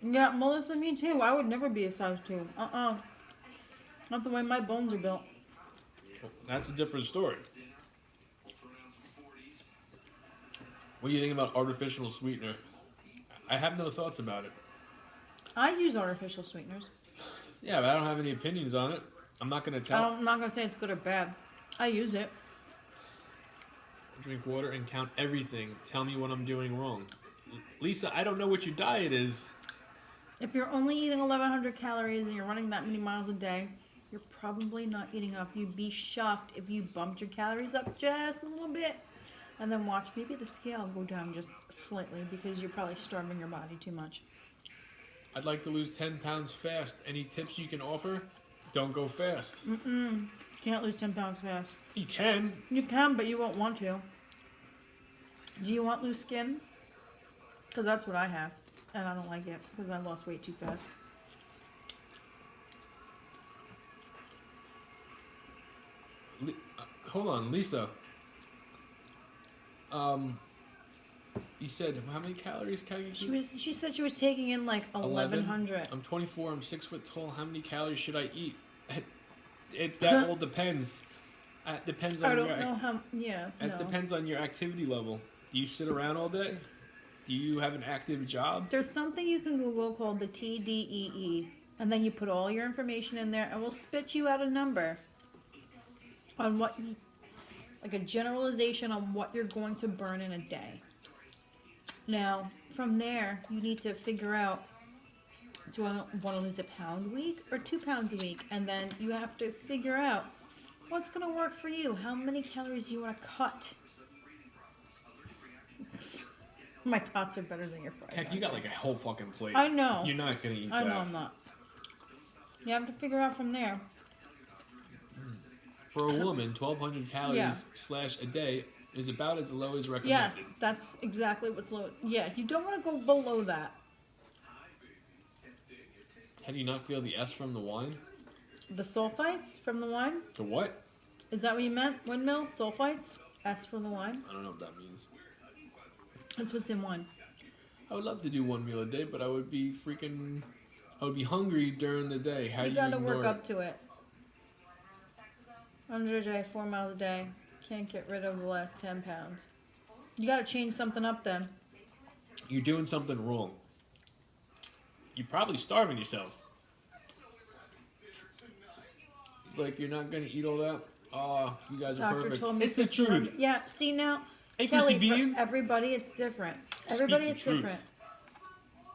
Speaker 2: Yeah, Melissa, me too. I would never be a size 2. Not the way my bones are built.
Speaker 1: That's a different story. What do you think about artificial sweetener? I have no thoughts about it.
Speaker 2: I use artificial sweeteners.
Speaker 1: Yeah, but I don't have any opinions on it. I'm not going to tell.
Speaker 2: I'm not going to say it's good or bad. I use it.
Speaker 1: Drink water and count everything. Tell me what I'm doing wrong. Lisa, I don't know what your diet is.
Speaker 2: If you're only eating 1,100 calories and you're running that many miles a day, you're probably not eating enough. You'd be shocked if you bumped your calories up just a little bit and then watch maybe the scale go down just slightly because you're probably starving your body too much.
Speaker 1: I'd like to lose 10 pounds fast. Any tips you can offer? Don't go fast.
Speaker 2: You can't lose 10 pounds fast.
Speaker 1: You can.
Speaker 2: You can, but you won't want to. Do you want loose skin? Because that's what I have. And I don't like it because I lost weight too fast.
Speaker 1: Hold on, Lisa. You said how many calories can you eat?
Speaker 2: She said she was taking in like 1,100.
Speaker 1: I'm 24. I'm 6 foot tall. How many calories should I eat? That all depends. It depends on
Speaker 2: I don't know how. Yeah.
Speaker 1: It depends on your activity level. Do you sit around all day? Do you have an active job?
Speaker 2: There's something you can Google called the TDEE, and then you put all your information in there, and we'll spit you out a number on what, like a generalization on what you're going to burn in a day. Now, from there, you need to figure out, do I want to lose a pound a week or 2 pounds a week? And then you have to figure out what's going to work for you. How many calories do you want to cut? My tots are better than your fried.
Speaker 1: Heck, you got like a whole fucking plate.
Speaker 2: I know.
Speaker 1: You're not gonna eat
Speaker 2: I
Speaker 1: that.
Speaker 2: know I'm not. You have to figure out from there.
Speaker 1: For a woman, 1,200 calories
Speaker 2: Yeah.
Speaker 1: / a day is about as low as recommended.
Speaker 2: Yes, that's exactly what's low. Yeah, you don't want to go below that.
Speaker 1: How do you not feel the S from the wine?
Speaker 2: The sulfites from the wine?
Speaker 1: The what?
Speaker 2: Is that what you meant? Windmill? Sulfites? S from the wine?
Speaker 1: I don't know what that means.
Speaker 2: That's what's in one.
Speaker 1: I would love to do 1 meal a day, but I would be hungry during the day. How do
Speaker 2: You
Speaker 1: you
Speaker 2: gotta
Speaker 1: ignore
Speaker 2: work
Speaker 1: it?
Speaker 2: up to it. 100 a day, 4 miles a day. Can't get rid of the last 10 pounds. You gotta change something up then.
Speaker 1: You're doing something wrong. You're probably starving yourself. It's like you're not gonna eat all that. Oh, you guys are
Speaker 2: Doctor
Speaker 1: perfect.
Speaker 2: told me
Speaker 1: It's the truth.
Speaker 2: Yeah, see now,
Speaker 1: Hey,
Speaker 2: Kelly,
Speaker 1: Chrissy Beans.
Speaker 2: for everybody it's different. Everybody
Speaker 1: the
Speaker 2: it's
Speaker 1: truth.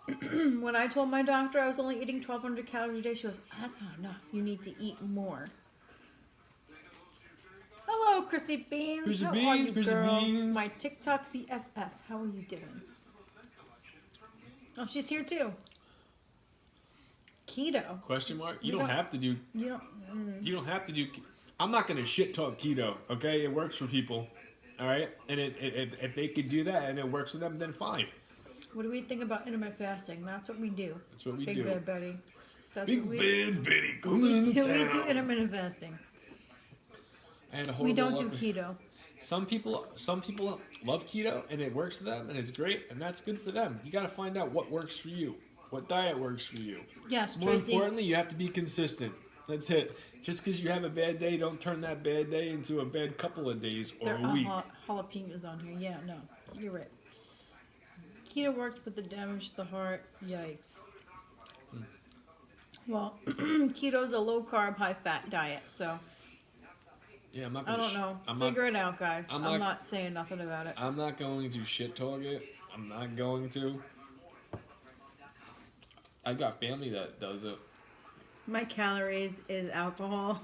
Speaker 2: different. When I told my doctor I was only eating 1,200 calories a day, she goes, that's not enough. You need to eat more. Hello, Chrissy Beans.
Speaker 1: Chrissy
Speaker 2: How are
Speaker 1: Beans,
Speaker 2: you,
Speaker 1: Chrissy
Speaker 2: girl?
Speaker 1: Beans.
Speaker 2: My TikTok BFF. How are you doing? Oh, she's here too. Keto.
Speaker 1: Question mark? You
Speaker 2: You
Speaker 1: don't
Speaker 2: don't-
Speaker 1: have to do.
Speaker 2: You don't.
Speaker 1: You don't have to do. I'm not gonna shit talk keto. Okay, it works for people. All right, and if they could do that and it works for them, then fine.
Speaker 2: What do we think about intermittent fasting? That's what we do.
Speaker 1: That's what we
Speaker 2: Big
Speaker 1: do.
Speaker 2: Bad Betty. That's
Speaker 1: Big
Speaker 2: what we
Speaker 1: Bad Betty, come
Speaker 2: We
Speaker 1: in
Speaker 2: do
Speaker 1: town.
Speaker 2: intermittent fasting.
Speaker 1: I had a
Speaker 2: We
Speaker 1: horrible
Speaker 2: don't do
Speaker 1: luck-
Speaker 2: keto.
Speaker 1: Some people love keto and it works for them and it's great and that's good for them. You got to find out what works for you, what diet works for you.
Speaker 2: Yes,
Speaker 1: More
Speaker 2: Tracy.
Speaker 1: importantly, you have to be consistent. That's it. Just because you have a bad day, don't turn that bad day into a bad couple of days or
Speaker 2: There
Speaker 1: a
Speaker 2: are
Speaker 1: week.
Speaker 2: jalapenos on here. Yeah, no, you're right. Keto worked, but the damage to the heart. Yikes. Well, keto's a low carb, high fat diet, so
Speaker 1: Yeah, I'm not
Speaker 2: I
Speaker 1: gonna.
Speaker 2: don't know.
Speaker 1: I'm
Speaker 2: Figure
Speaker 1: not.
Speaker 2: it out, guys.
Speaker 1: I'm
Speaker 2: I'm
Speaker 1: not-
Speaker 2: not saying nothing about it.
Speaker 1: I'm not going to shit talk it. I'm not going to. I got family that does it.
Speaker 2: My calories is alcohol.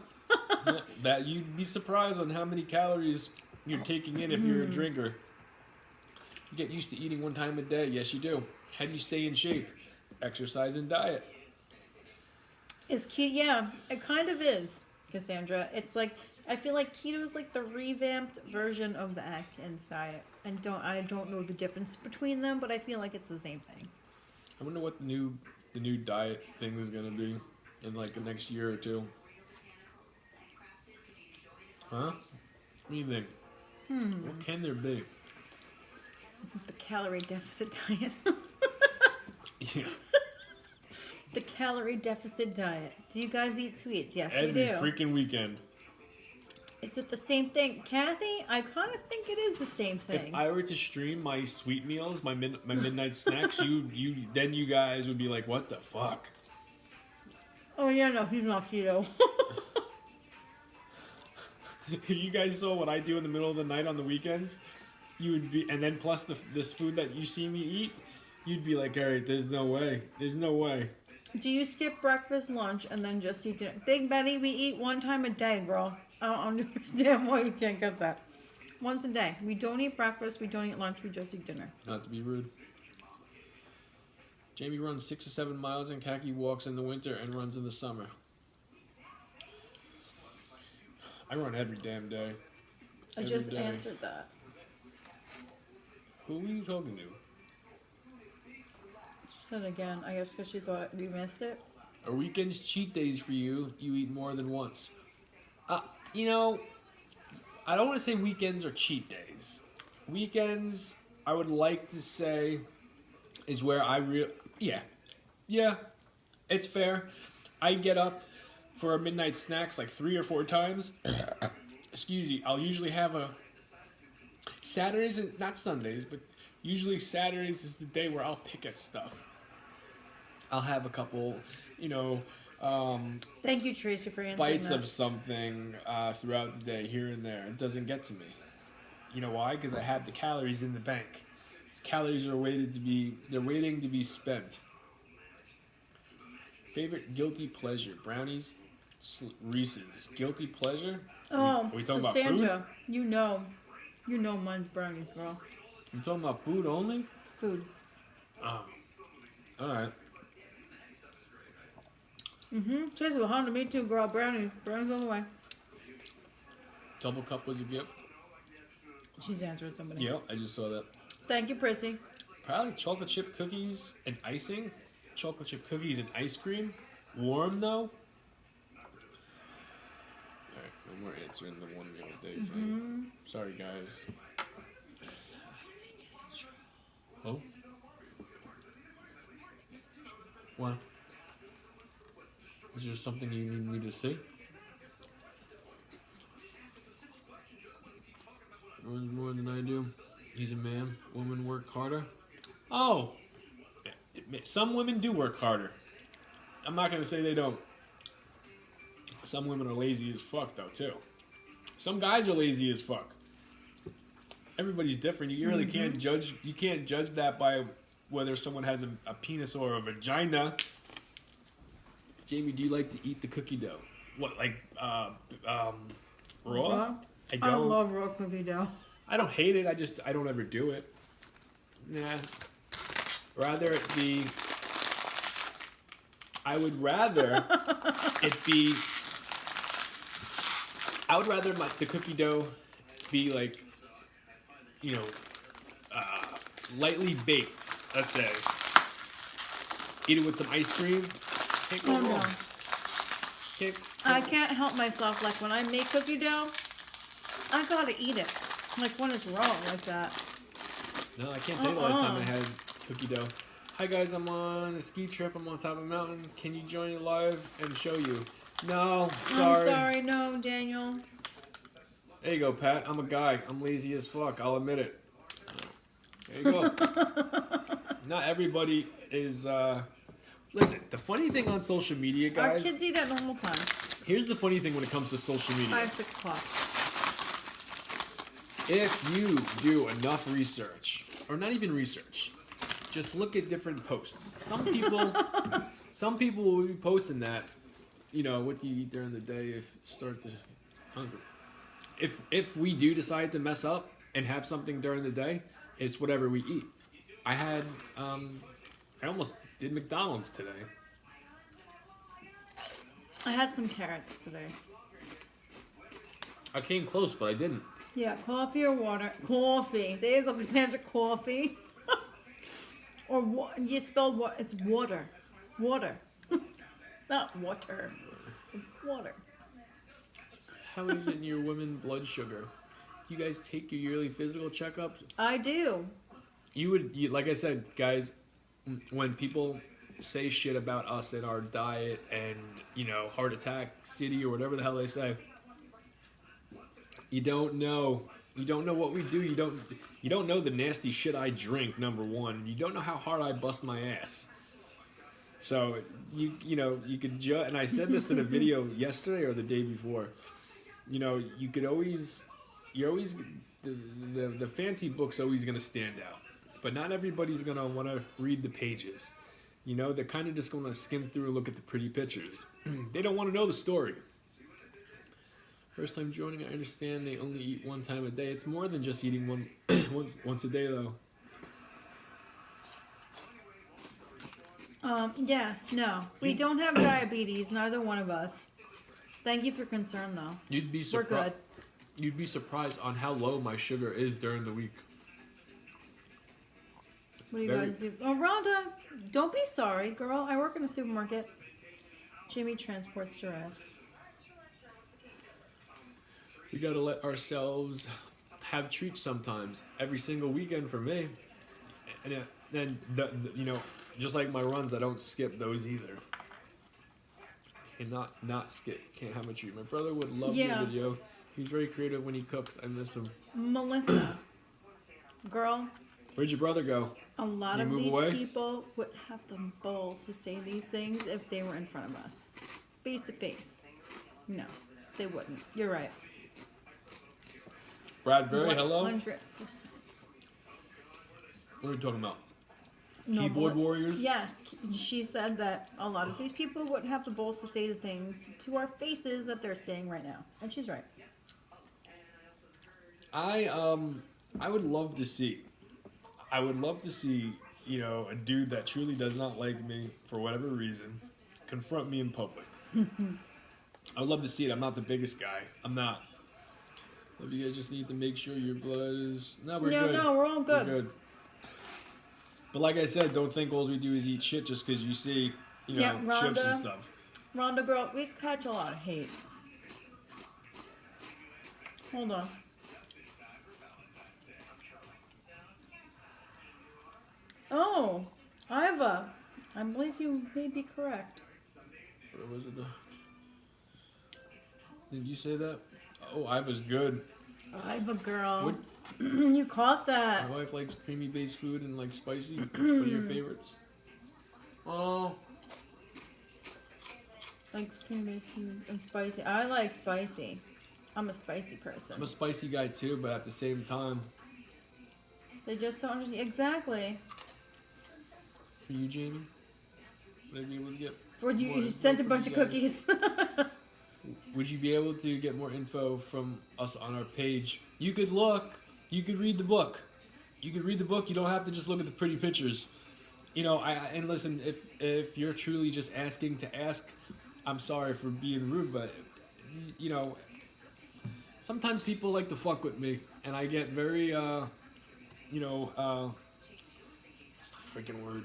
Speaker 1: That you'd be surprised on how many calories you're taking in if you're a drinker. You get used to eating 1 time a day. Yes, you do. How do you stay in shape? Exercise and diet.
Speaker 2: Is keto? Yeah, it kind of is, Cassandra. It's like I feel like keto is like the revamped version of the Atkins diet, and I don't know the difference between them, but I feel like it's the same thing.
Speaker 1: I wonder what the new diet thing is gonna be in like the next year or two. Huh? What do you think? What can there be?
Speaker 2: The calorie deficit diet.
Speaker 1: Yeah.
Speaker 2: The calorie deficit diet. Do you guys eat sweets? Yes,
Speaker 1: Every
Speaker 2: we do.
Speaker 1: freaking weekend.
Speaker 2: Is it the same thing, Kathy? I kind of think it is the same thing.
Speaker 1: If I were to stream my sweet meals, my midnight snacks, you guys would be like, what the fuck?
Speaker 2: Oh yeah, no, he's not keto.
Speaker 1: If you guys saw what I do in the middle of the night on the weekends, you would be, and then plus this food that you see me eat, you'd be like, all right, there's no way. There's no way.
Speaker 2: Do you skip breakfast, lunch, and then just eat dinner? Big Betty, we eat 1 time a day, girl. I don't understand why you can't get that. Once a day. We don't eat breakfast, we don't eat lunch, we just eat dinner.
Speaker 1: Not to be rude. Jamie runs 6 to 7 miles and Khaki walks in the winter and runs in the summer. I run every damn day.
Speaker 2: I
Speaker 1: Every
Speaker 2: just
Speaker 1: day.
Speaker 2: answered that.
Speaker 1: Who are you talking to?
Speaker 2: She said again, I guess because she thought we missed it.
Speaker 1: Are weekends cheat days for you? You eat more than once. You know, I don't want to say weekends are cheat days. Weekends, I would like to say, is where yeah, it's fair. I get up for a midnight snacks like 3 or 4 times. Excuse me. I'll usually have a Saturdays and not Sundays, but Usually Saturdays is the day where I'll pick at stuff. I'll have a couple, you know,
Speaker 2: Thank you, Tracy, for answering
Speaker 1: bites
Speaker 2: that.
Speaker 1: of something throughout the day, here and there. It doesn't get to me. You know why? Because I have the calories in the bank. Calories are waiting to be spent. Favorite guilty pleasure: brownies, Reese's. Guilty pleasure?
Speaker 2: Oh,
Speaker 1: Are we talking about
Speaker 2: Cassandra, you know mine's brownies, bro.
Speaker 1: You talking about food only?
Speaker 2: Food.
Speaker 1: Oh, all right.
Speaker 2: Tracy will Honda me too, girl. Brownies all the way.
Speaker 1: Double cup was a gift.
Speaker 2: She's answering somebody.
Speaker 1: Yeah, I just saw that.
Speaker 2: Thank you, Prissy.
Speaker 1: Probably chocolate chip cookies and icing. Chocolate chip cookies and ice cream. Warm though. Alright, no more answering the one the other day thing. Sorry guys. Oh? What? Is there something you need me to say? Runs more than I do. He's a man. Women work harder. Oh! Some women do work harder. I'm not gonna say they don't. Some women are lazy as fuck though too. Some guys are lazy as fuck. Everybody's different. You really can't judge. You can't judge that by whether someone has a penis or a vagina. Jamie, do you like to eat the cookie dough? What, like raw?
Speaker 2: Raw? I love raw cookie dough.
Speaker 1: I don't hate it. I don't ever do it. Nah. Rather it be. I would rather it be. I would rather the cookie dough be like, you know, lightly baked. Let's say. Eat it with some ice cream. Can't go wrong.
Speaker 2: I can't help myself. Like when I make cookie dough, I gotta eat it. Like when it's raw like that.
Speaker 1: No, I can't tell you the last time I had cookie dough. Hi guys, I'm on a ski trip. I'm on top of a mountain. Can you join it live and show you? No, sorry.
Speaker 2: I'm sorry, no, Daniel.
Speaker 1: There you go, Pat. I'm a guy. I'm lazy as fuck. I'll admit it. There you go. Not everybody is. Listen, the funny thing on social media, guys.
Speaker 2: Our kids eat at normal time.
Speaker 1: Here's the funny thing when it comes to social media.
Speaker 2: 5, 6 o'clock.
Speaker 1: If you do enough research, or not even research, just look at different posts. Some people will be posting that, you know, what do you eat during the day if you start to hungry. If we do decide to mess up and have something during the day, it's whatever we eat. I had, I almost did McDonald's today.
Speaker 2: I had some carrots today.
Speaker 1: I came close, but I didn't.
Speaker 2: Yeah, coffee or water. Coffee. There you go, Cassandra. Coffee. Or you spelled what? It's water. Water. Not water. It's water.
Speaker 1: How is it in your women blood sugar? You guys take your yearly physical checkups?
Speaker 2: I do.
Speaker 1: You like I said, guys, when people say shit about us and our diet and, you know, heart attack city or whatever the hell they say, you don't know what we do. You don't know the nasty shit I drink, number one. You don't know how hard I bust my ass. So you know, you could judge, and I said this in a video yesterday or the day before. You know, the fancy book's always gonna stand out. But not everybody's gonna wanna read the pages. You know, they're kinda just gonna skim through and look at the pretty pictures. They don't wanna know the story. First time joining, I understand they only eat one time a day. It's more than just eating once a day, though.
Speaker 2: Yes, no. We don't have diabetes, neither one of us. Thank you for concern, though.
Speaker 1: You'd be
Speaker 2: We're good.
Speaker 1: You'd be surprised on how low my sugar is during the week.
Speaker 2: What do you guys do? Oh, Rhonda, don't be sorry, girl. I work in a supermarket. Jimmy transports giraffes.
Speaker 1: We gotta let ourselves have treats sometimes. Every single weekend for me. And then, you know, just like my runs, I don't skip those either. Cannot not skip. Can't have a treat. My brother would love your video. He's very creative when he cooks. I miss him.
Speaker 2: Melissa, girl,
Speaker 1: Where'd your brother go?
Speaker 2: A lot
Speaker 1: You
Speaker 2: of
Speaker 1: move
Speaker 2: these
Speaker 1: away?
Speaker 2: people would have the balls to say these things if they were in front of us. Face to face. No, they wouldn't. You're right.
Speaker 1: Bradbury, hello?
Speaker 2: 100%.
Speaker 1: What are we talking about?
Speaker 2: No,
Speaker 1: Keyboard
Speaker 2: but-
Speaker 1: warriors?
Speaker 2: Yes, she said that a lot of these people wouldn't have the balls to say the things to our faces that they're saying right now. And she's right.
Speaker 1: I would love to see. I would love to see, you know, a dude that truly does not like me for whatever reason confront me in public. I would love to see it. I'm not the biggest guy. I'm not. But you guys just need to make sure your blood is. No, we're good.
Speaker 2: No, we're all good.
Speaker 1: We're good. But like I said, don't think all we do is eat shit just because you see, you know,
Speaker 2: Yeah,
Speaker 1: chips
Speaker 2: Rhonda.
Speaker 1: and stuff.
Speaker 2: Rhonda, girl, we catch a lot of hate. Hold on. Oh, Iva. I believe you may be correct.
Speaker 1: What was it? Did you say that? Oh, I was good.
Speaker 2: Iva, girl.
Speaker 1: What-
Speaker 2: You caught that.
Speaker 1: My wife likes creamy based food and like spicy. What are your favorites? Oh,
Speaker 2: Like creamy and spicy. I like spicy. I'm a spicy person.
Speaker 1: I'm a spicy guy too, but at the same time,
Speaker 2: They just don't understand. Exactly.
Speaker 1: for you, Jamie, would I be able to get?
Speaker 2: Would you,
Speaker 1: more
Speaker 2: you
Speaker 1: info
Speaker 2: sent a
Speaker 1: from
Speaker 2: bunch
Speaker 1: you
Speaker 2: of
Speaker 1: guys?
Speaker 2: cookies.
Speaker 1: Would you be able to get more info from us on our page? You could look. You could read the book. You could read the book. You don't have to just look at the pretty pictures. You know, and listen, if you're truly just asking to ask, I'm sorry for being rude, but you know, sometimes people like to fuck with me, and I get very, you know, what's the freaking word?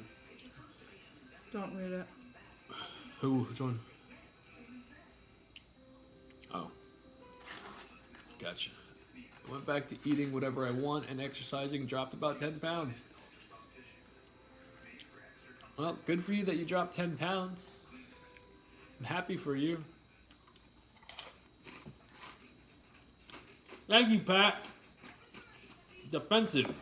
Speaker 2: Don't read it.
Speaker 1: Who? Which one? Oh, gotcha. I went back to eating whatever I want and exercising, dropped about 10 pounds. Well, good for you that you dropped 10 pounds. I'm happy for you. Thank you, Pat. Defensive.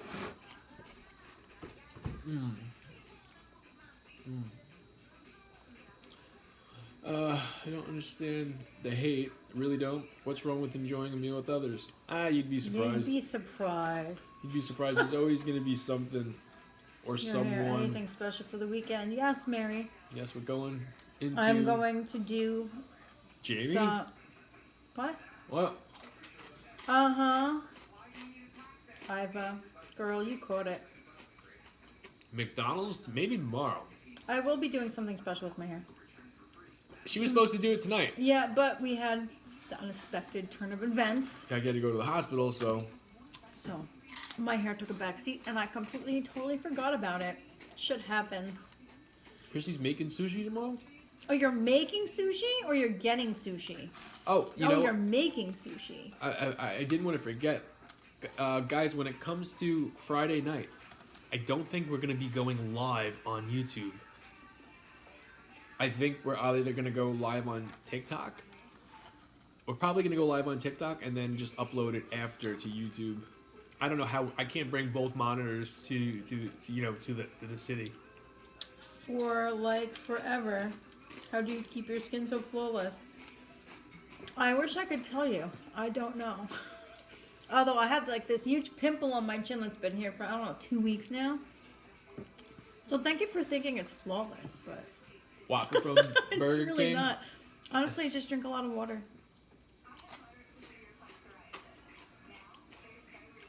Speaker 1: I don't understand the hate. Really don't. What's wrong with enjoying a meal with others? You'd be
Speaker 2: You'd
Speaker 1: surprised.
Speaker 2: be surprised.
Speaker 1: You'd be surprised. There's always going to be something or
Speaker 2: You're here,
Speaker 1: someone.
Speaker 2: anything special for the weekend? Yes, Mary.
Speaker 1: Yes, we're going into.
Speaker 2: I'm going to do
Speaker 1: Jamie?
Speaker 2: some. What?
Speaker 1: What?
Speaker 2: Uh-huh. Iva. Girl, you caught it.
Speaker 1: McDonald's? Maybe tomorrow.
Speaker 2: I will be doing something special with my hair.
Speaker 1: She was supposed to do it tonight.
Speaker 2: Yeah, but we had the unexpected turn of events.
Speaker 1: I got to go to the hospital, so.
Speaker 2: So, my hair took a backseat, and I completely, totally forgot about it. Shit happens.
Speaker 1: Chrissy's making sushi tomorrow?
Speaker 2: Oh, you're making sushi, or you're getting sushi?
Speaker 1: Oh, you
Speaker 2: Oh,
Speaker 1: know.
Speaker 2: you're making sushi.
Speaker 1: I didn't want to forget. Guys, when it comes to Friday night, I don't think we're going to be going live on YouTube. I think we're either going to go live on TikTok. We're probably going to go live on TikTok and then just upload it after to YouTube. I don't know how. I can't bring both monitors to the city.
Speaker 2: For like forever. How do you keep your skin so flawless? I wish I could tell you. I don't know. Although I have like this huge pimple on my chin that's been here for, I don't know, 2 weeks now. So thank you for thinking it's flawless, but
Speaker 1: Whopper from
Speaker 2: it's
Speaker 1: Burger
Speaker 2: really
Speaker 1: King.
Speaker 2: not. Honestly, just drink a lot of water.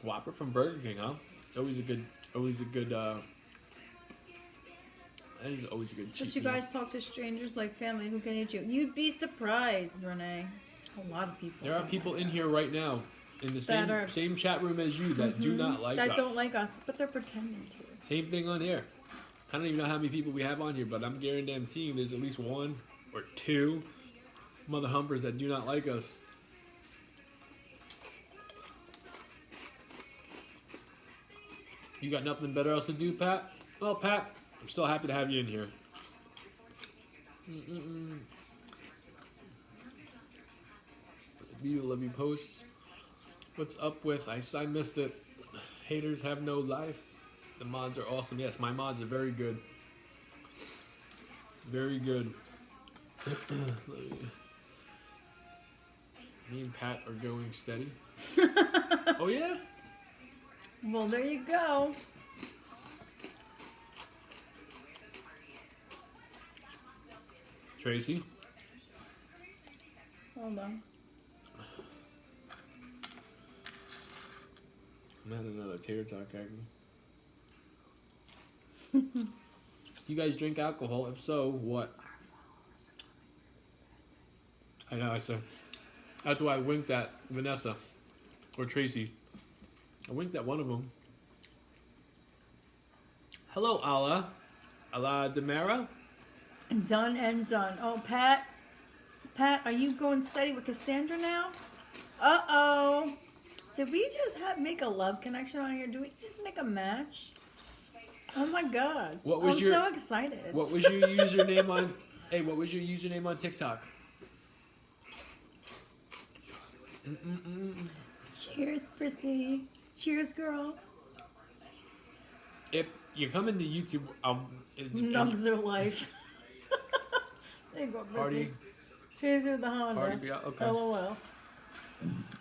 Speaker 1: Whopper from Burger King, huh? It's always a good. That is always a good.
Speaker 2: But
Speaker 1: cheat
Speaker 2: you
Speaker 1: meal.
Speaker 2: guys talk to strangers like family who can eat you. You'd be surprised, Renee. A lot of people.
Speaker 1: There are
Speaker 2: don't
Speaker 1: people
Speaker 2: like
Speaker 1: in
Speaker 2: us.
Speaker 1: here right now, in the
Speaker 2: That are-
Speaker 1: same chat room as you that do not like us.
Speaker 2: that don't like us, but they're pretending to.
Speaker 1: Same thing on here. I don't even know how many people we have on here, but I'm guaranteeing there's at least one or two mother humpers that do not like us. You got nothing better else to do, Pat? Well, Pat, I'm still happy to have you in here. Love you posts. What's up with I missed it. Haters have no life. The mods are awesome. Yes, my mods are very good. Very good. Me and Pat are going steady. Oh yeah?
Speaker 2: Well, there you go.
Speaker 1: Tracy?
Speaker 2: Hold on.
Speaker 1: I'm at another tater talk acne. You guys drink alcohol? If so, what? I know, I said. That's why I winked at Vanessa. Or Tracy. I winked at one of them. Hello, Allah. Allah Demara?
Speaker 2: Done and done. Oh, Pat. Pat, are you going steady with Cassandra now? Uh-oh. Did we just make a love connection on here? Did we just make a match? Oh my God. I'm so excited.
Speaker 1: What was your username on... Hey, what was your username on TikTok?
Speaker 2: Cheers, Prissy. Cheers, girl.
Speaker 1: If you come into YouTube...
Speaker 2: Nugs are life. There you go, Prissy.
Speaker 1: Party.
Speaker 2: Cheers with the Honda.
Speaker 1: Party, okay.
Speaker 2: LOL.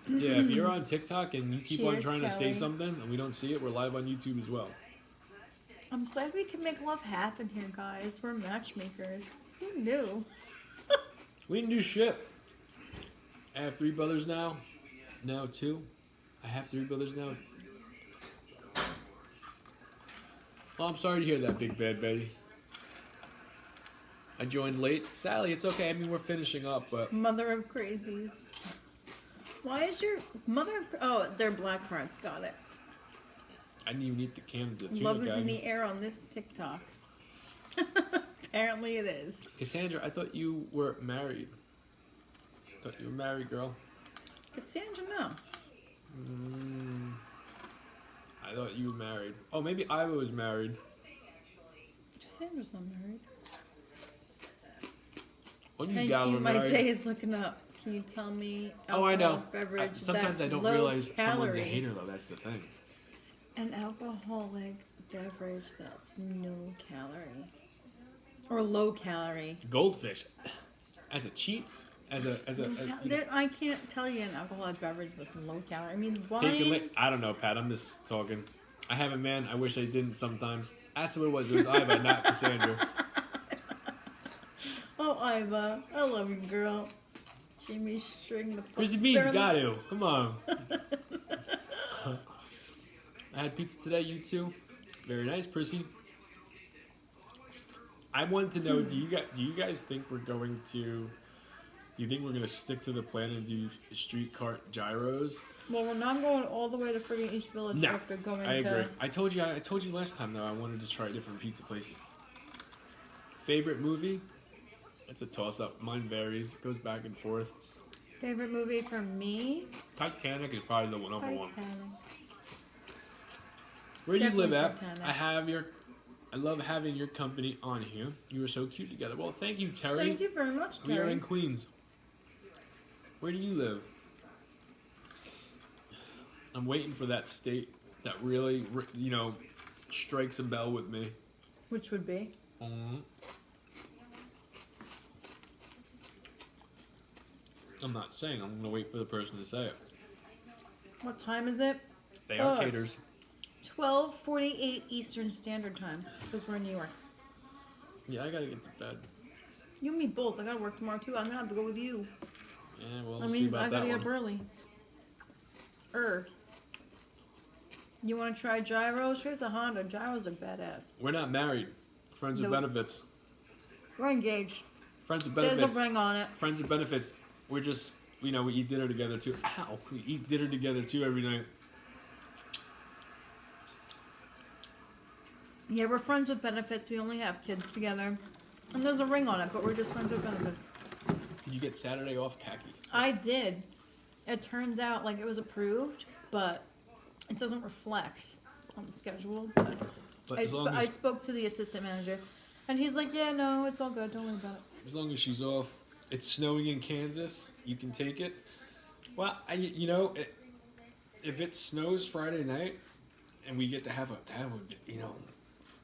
Speaker 1: Yeah, if you're on TikTok and you keep on
Speaker 2: Cheers,
Speaker 1: trying to say
Speaker 2: Kelly.
Speaker 1: something and we don't see it, we're live on YouTube as well.
Speaker 2: I'm glad we can make love happen here, guys. We're matchmakers. Who knew?
Speaker 1: We didn't do shit. I have 3 brothers now. Now 2. I have 3 brothers now. Well, I'm sorry to hear that, Big Bad Betty. I joined late. Sally, it's okay. I mean, we're finishing up, but...
Speaker 2: Mother of crazies. Why is your mother... Oh, they're black hearts. Got it.
Speaker 1: I didn't even eat the cans of tuna.
Speaker 2: Love is in the air on this TikTok. Apparently it is.
Speaker 1: Cassandra, I thought you were married. I thought you were married, girl.
Speaker 2: Cassandra, no.
Speaker 1: I thought you were married. Oh, maybe Iva was married.
Speaker 2: Cassandra's not married.
Speaker 1: When you
Speaker 2: Thank
Speaker 1: gals
Speaker 2: you.
Speaker 1: were
Speaker 2: My
Speaker 1: married.
Speaker 2: day is looking up. Can you tell me?
Speaker 1: Oh, I know.
Speaker 2: Beverage
Speaker 1: Sometimes
Speaker 2: that's
Speaker 1: I don't
Speaker 2: low
Speaker 1: realize someone's a
Speaker 2: calorie.
Speaker 1: hater, though. That's the thing.
Speaker 2: An alcoholic beverage that's no calorie. Or low calorie.
Speaker 1: Goldfish. As a cheat?
Speaker 2: I can't tell you an alcoholic beverage that's low calorie. I mean,
Speaker 1: Taking
Speaker 2: wine.
Speaker 1: I don't know, Pat. I'm just talking. I have a man. I wish I didn't sometimes. That's what it was. It was Iva, not Cassandra.
Speaker 2: Oh, Iva. I love you, girl. Jimmy String the
Speaker 1: Chrissy Beans got to. Come on. I had pizza today. You too. Very nice, Prissy. I wanted to know, do you guys think we're going to... Do you think we're going to stick to the plan and do street cart gyros?
Speaker 2: Well, we're not going all the way to friggin' East Village
Speaker 1: No,
Speaker 2: after going
Speaker 1: I agree.
Speaker 2: to...
Speaker 1: I told you last time, though, I wanted to try a different pizza place. Favorite movie? It's a toss-up. Mine varies. It goes back and forth.
Speaker 2: Favorite movie for me?
Speaker 1: Titanic is probably the number one.
Speaker 2: Titanic.
Speaker 1: Where do you live
Speaker 2: Definitely
Speaker 1: at?
Speaker 2: Titanic.
Speaker 1: I love having your company on here. You were so cute together. Well, thank you, Terry.
Speaker 2: Thank you very much, Terry.
Speaker 1: We are in Queens. Where do you live? I'm waiting for that state that really, strikes a bell with me.
Speaker 2: Which would be?
Speaker 1: I'm not saying. I'm going to wait for the person to say it.
Speaker 2: What time is it?
Speaker 1: They are
Speaker 2: it's
Speaker 1: caters.
Speaker 2: 12:48 Eastern Standard Time, because we're in New York.
Speaker 1: Yeah, I got to get to bed.
Speaker 2: You and me both. I gotta work tomorrow too. I'm gonna have to go with you.
Speaker 1: Yeah, well,
Speaker 2: That
Speaker 1: we'll see
Speaker 2: means
Speaker 1: about
Speaker 2: I gotta
Speaker 1: that
Speaker 2: get up
Speaker 1: one.
Speaker 2: early. You wanna try gyros? Here's a Honda. Gyros are badass.
Speaker 1: We're not married. Friends with
Speaker 2: Nope.
Speaker 1: benefits.
Speaker 2: We're engaged.
Speaker 1: Friends with
Speaker 2: There's
Speaker 1: benefits.
Speaker 2: a ring on it.
Speaker 1: Friends with benefits. We're just, we eat dinner together too. Ow! We eat dinner together too every night.
Speaker 2: Yeah, we're friends with benefits. We only have kids together. And there's a ring on it, but we're just friends with benefits.
Speaker 1: Did you get Saturday off, khaki?
Speaker 2: I did. It turns out like it was approved, but it doesn't reflect on the schedule. But
Speaker 1: But
Speaker 2: I spoke to the assistant manager, and he's like, "Yeah, no, it's all good. Don't worry about it."
Speaker 1: as long as she's off, it's snowing in Kansas. You can take it. Well, if it snows Friday night, and we get to have that would,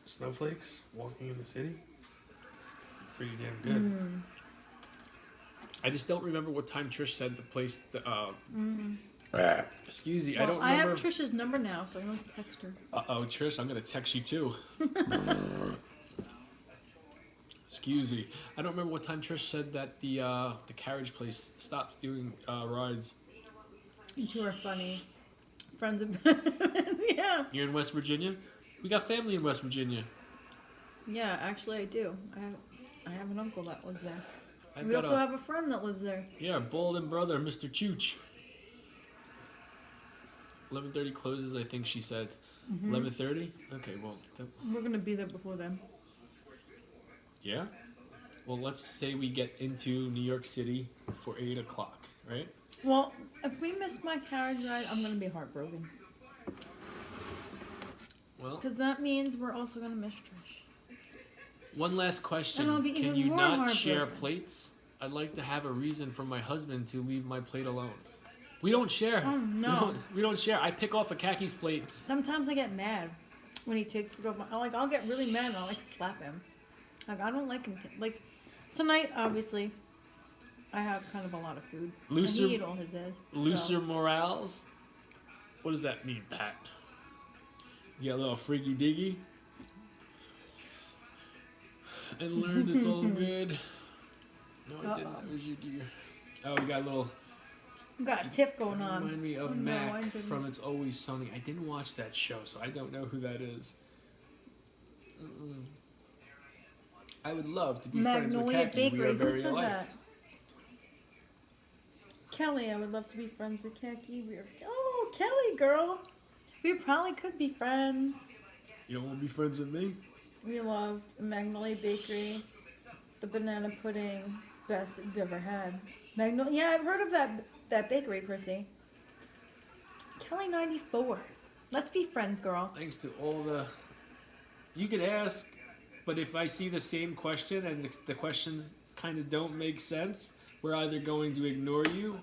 Speaker 1: snowflakes walking in the city. Pretty damn good. I just don't remember what time Trish said the place. Excuse me, I don't remember.
Speaker 2: I have Trish's number now, so I must text her.
Speaker 1: Trish, I'm gonna text you too. Excuse me, I don't remember what time Trish said that the carriage place stops doing rides.
Speaker 2: You two are funny. Friends of yeah.
Speaker 1: You're in West Virginia? We got family in West Virginia.
Speaker 2: Yeah, actually I do. I have an uncle that lives there.
Speaker 1: I've
Speaker 2: We
Speaker 1: got
Speaker 2: also have a friend that lives there.
Speaker 1: Yeah, Bolden brother, Mr. Chooch. 11:30 closes, I think she said. 11:30? Okay, well.
Speaker 2: We're going to be there before then.
Speaker 1: Yeah? Well, let's say we get into New York City for 8 o'clock, right?
Speaker 2: Well, if we miss my carriage ride, I'm going to be heartbroken.
Speaker 1: Well,
Speaker 2: because that means we're also going to miss Trish.
Speaker 1: One last question.
Speaker 2: And I'll be
Speaker 1: Can
Speaker 2: even
Speaker 1: you
Speaker 2: more
Speaker 1: not
Speaker 2: heartbroken.
Speaker 1: share plates? I'd like to have a reason for my husband to leave my plate alone. We don't share.
Speaker 2: Oh, no.
Speaker 1: We don't share. I pick off a Kaki's plate.
Speaker 2: Sometimes I get mad when he takes food off my... I'll get really mad and I'll, slap him. I don't like him to... tonight, obviously, I have kind of a lot of food.
Speaker 1: Looser,
Speaker 2: and he ate all his head.
Speaker 1: Looser morals? What does that mean, Pat? You got a little freaky diggy? And learned it's all good. No, I didn't. That was your dear. Oh, we got a little...
Speaker 2: We got a tip going on.
Speaker 1: Remind me of
Speaker 2: Oh, no, I
Speaker 1: Mac
Speaker 2: didn't.
Speaker 1: from It's Always Sunny. I didn't watch that show, so I don't know who that is. I would love to be
Speaker 2: Magnolia
Speaker 1: friends with Kaki. We
Speaker 2: Bakery.
Speaker 1: are
Speaker 2: Who
Speaker 1: very
Speaker 2: said
Speaker 1: alike.
Speaker 2: that? Kelly, I would love to be friends with Kaki. Oh, Kelly, girl. We probably could be friends.
Speaker 1: You don't want to be friends with me?
Speaker 2: We loved Magnolia Bakery, the banana pudding, best we've ever had. Yeah, I've heard of that bakery, Chrissy. Kelly 94. Let's be friends, girl.
Speaker 1: Thanks to all the... You could ask, but if I see the same question and the questions kind of don't make sense, we're either going to ignore you,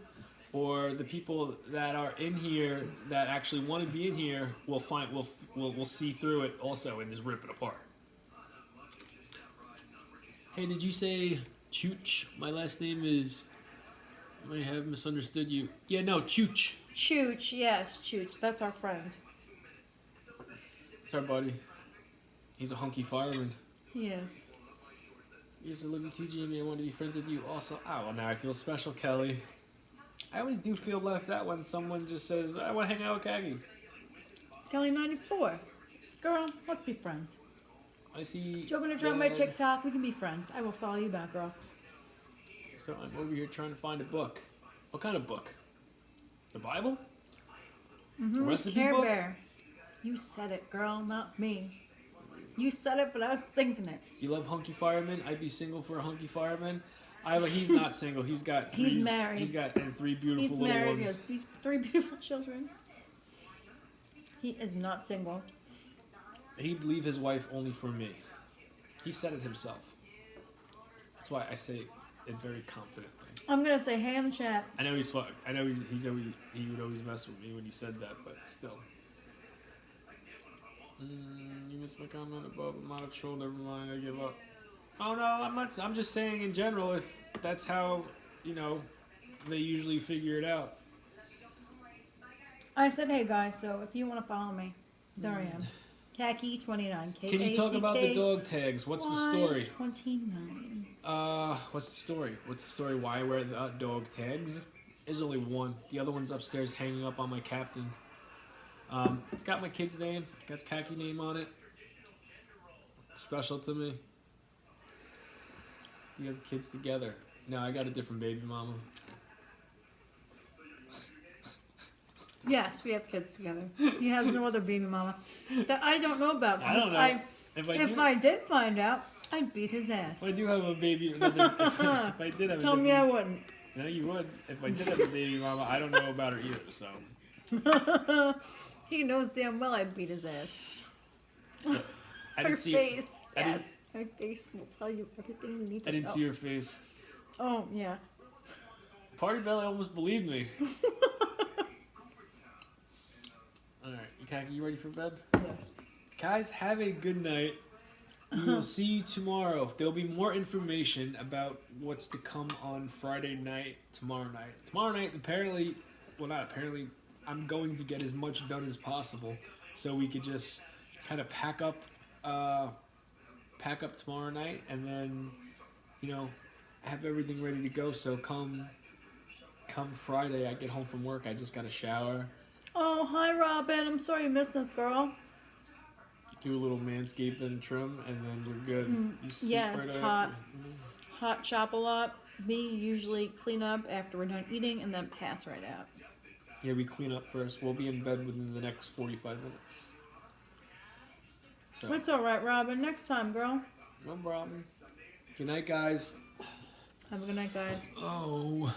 Speaker 1: or the people that are in here that actually want to be in here will we'll see through it also and just rip it apart. Hey, did you say Chooch? My last name is... I may have misunderstood you. Yeah, no, Chooch.
Speaker 2: Chooch, yes, Chooch. That's our friend.
Speaker 1: It's our buddy. He's a hunky fireman.
Speaker 2: He is.
Speaker 1: Yes, I love you too, Jamie. I want to be friends with you also. Oh, well, now I feel special, Kelly. I always do feel left out when someone just says, I want to hang out with Kagi.
Speaker 2: Kelly 94. Girl, let's be friends.
Speaker 1: I see...
Speaker 2: Do you want me to drop my TikTok? We can be friends. I will follow you back, girl.
Speaker 1: So I'm over here trying to find a book. What kind of book? The Bible? A recipe
Speaker 2: Care
Speaker 1: book?
Speaker 2: Bear. You said it, girl, not me. You said it, but I was thinking it.
Speaker 1: You love hunky firemen? I'd be single for a hunky fireman. He's not single. He's got three...
Speaker 2: He's married.
Speaker 1: He's got three beautiful
Speaker 2: He's
Speaker 1: little
Speaker 2: married.
Speaker 1: ones.
Speaker 2: He has 3 beautiful children. He is not single.
Speaker 1: He'd leave his wife only for me. He said it himself. That's why I say it very confidently.
Speaker 2: I'm gonna say hey in the chat.
Speaker 1: I know he's fuck. I know he would always mess with me when he said that, but still. You missed my comment above. I'm not a troll. Never mind. I give up. Oh no, I'm not. I'm just saying in general. If that's how they usually figure it out.
Speaker 2: I said hey guys, so if you want to follow me, there I am. Kaki29.
Speaker 1: Can you talk about the dog tags? What's the story?
Speaker 2: 29.
Speaker 1: What's the story? What's the story? Why I wear the dog tags? There's only one. The other one's upstairs hanging up on my captain. It's got my kid's name. Got Kaki name on it. Special to me. Do you have kids together? No, I got a different baby mama.
Speaker 2: Yes, we have kids together. He has no other baby mama that I don't know about.
Speaker 1: I don't know.
Speaker 2: If I did find out, I'd beat his ass.
Speaker 1: I do have a baby. If I did have
Speaker 2: Tell me I wouldn't.
Speaker 1: No, you would. If I did have a baby mama, I don't know about her either, so.
Speaker 2: He knows damn well I'd beat his ass.
Speaker 1: I
Speaker 2: Her
Speaker 1: didn't see
Speaker 2: face. Yes. Her face will tell you everything you need to know.
Speaker 1: I didn't see her face.
Speaker 2: Oh, yeah.
Speaker 1: Party Belly almost believed me. Alright, you Khaki, you ready for bed?
Speaker 2: Yes.
Speaker 1: Guys, have a good night. We will see you tomorrow. There'll be more information about what's to come on Friday night, tomorrow night. Tomorrow night, apparently, well, not apparently, I'm going to get as much done as possible so we could just kind of pack up tomorrow night and then, have everything ready to go. So come Friday, I get home from work, I just got a shower,
Speaker 2: Oh, hi, Robin. I'm sorry you missed us, girl.
Speaker 1: do a little manscaping trim, and then we're good. You sleep
Speaker 2: Yes,
Speaker 1: right
Speaker 2: hot.
Speaker 1: after.
Speaker 2: Hot chop a lot. Me usually clean up after we're done eating and then pass right out.
Speaker 1: Yeah, we clean up first. We'll be in bed within the next 45 minutes. So,
Speaker 2: It's all right, Robin. Next time, girl.
Speaker 1: no problem. Good night, guys.
Speaker 2: Have a good night, guys.
Speaker 1: Oh.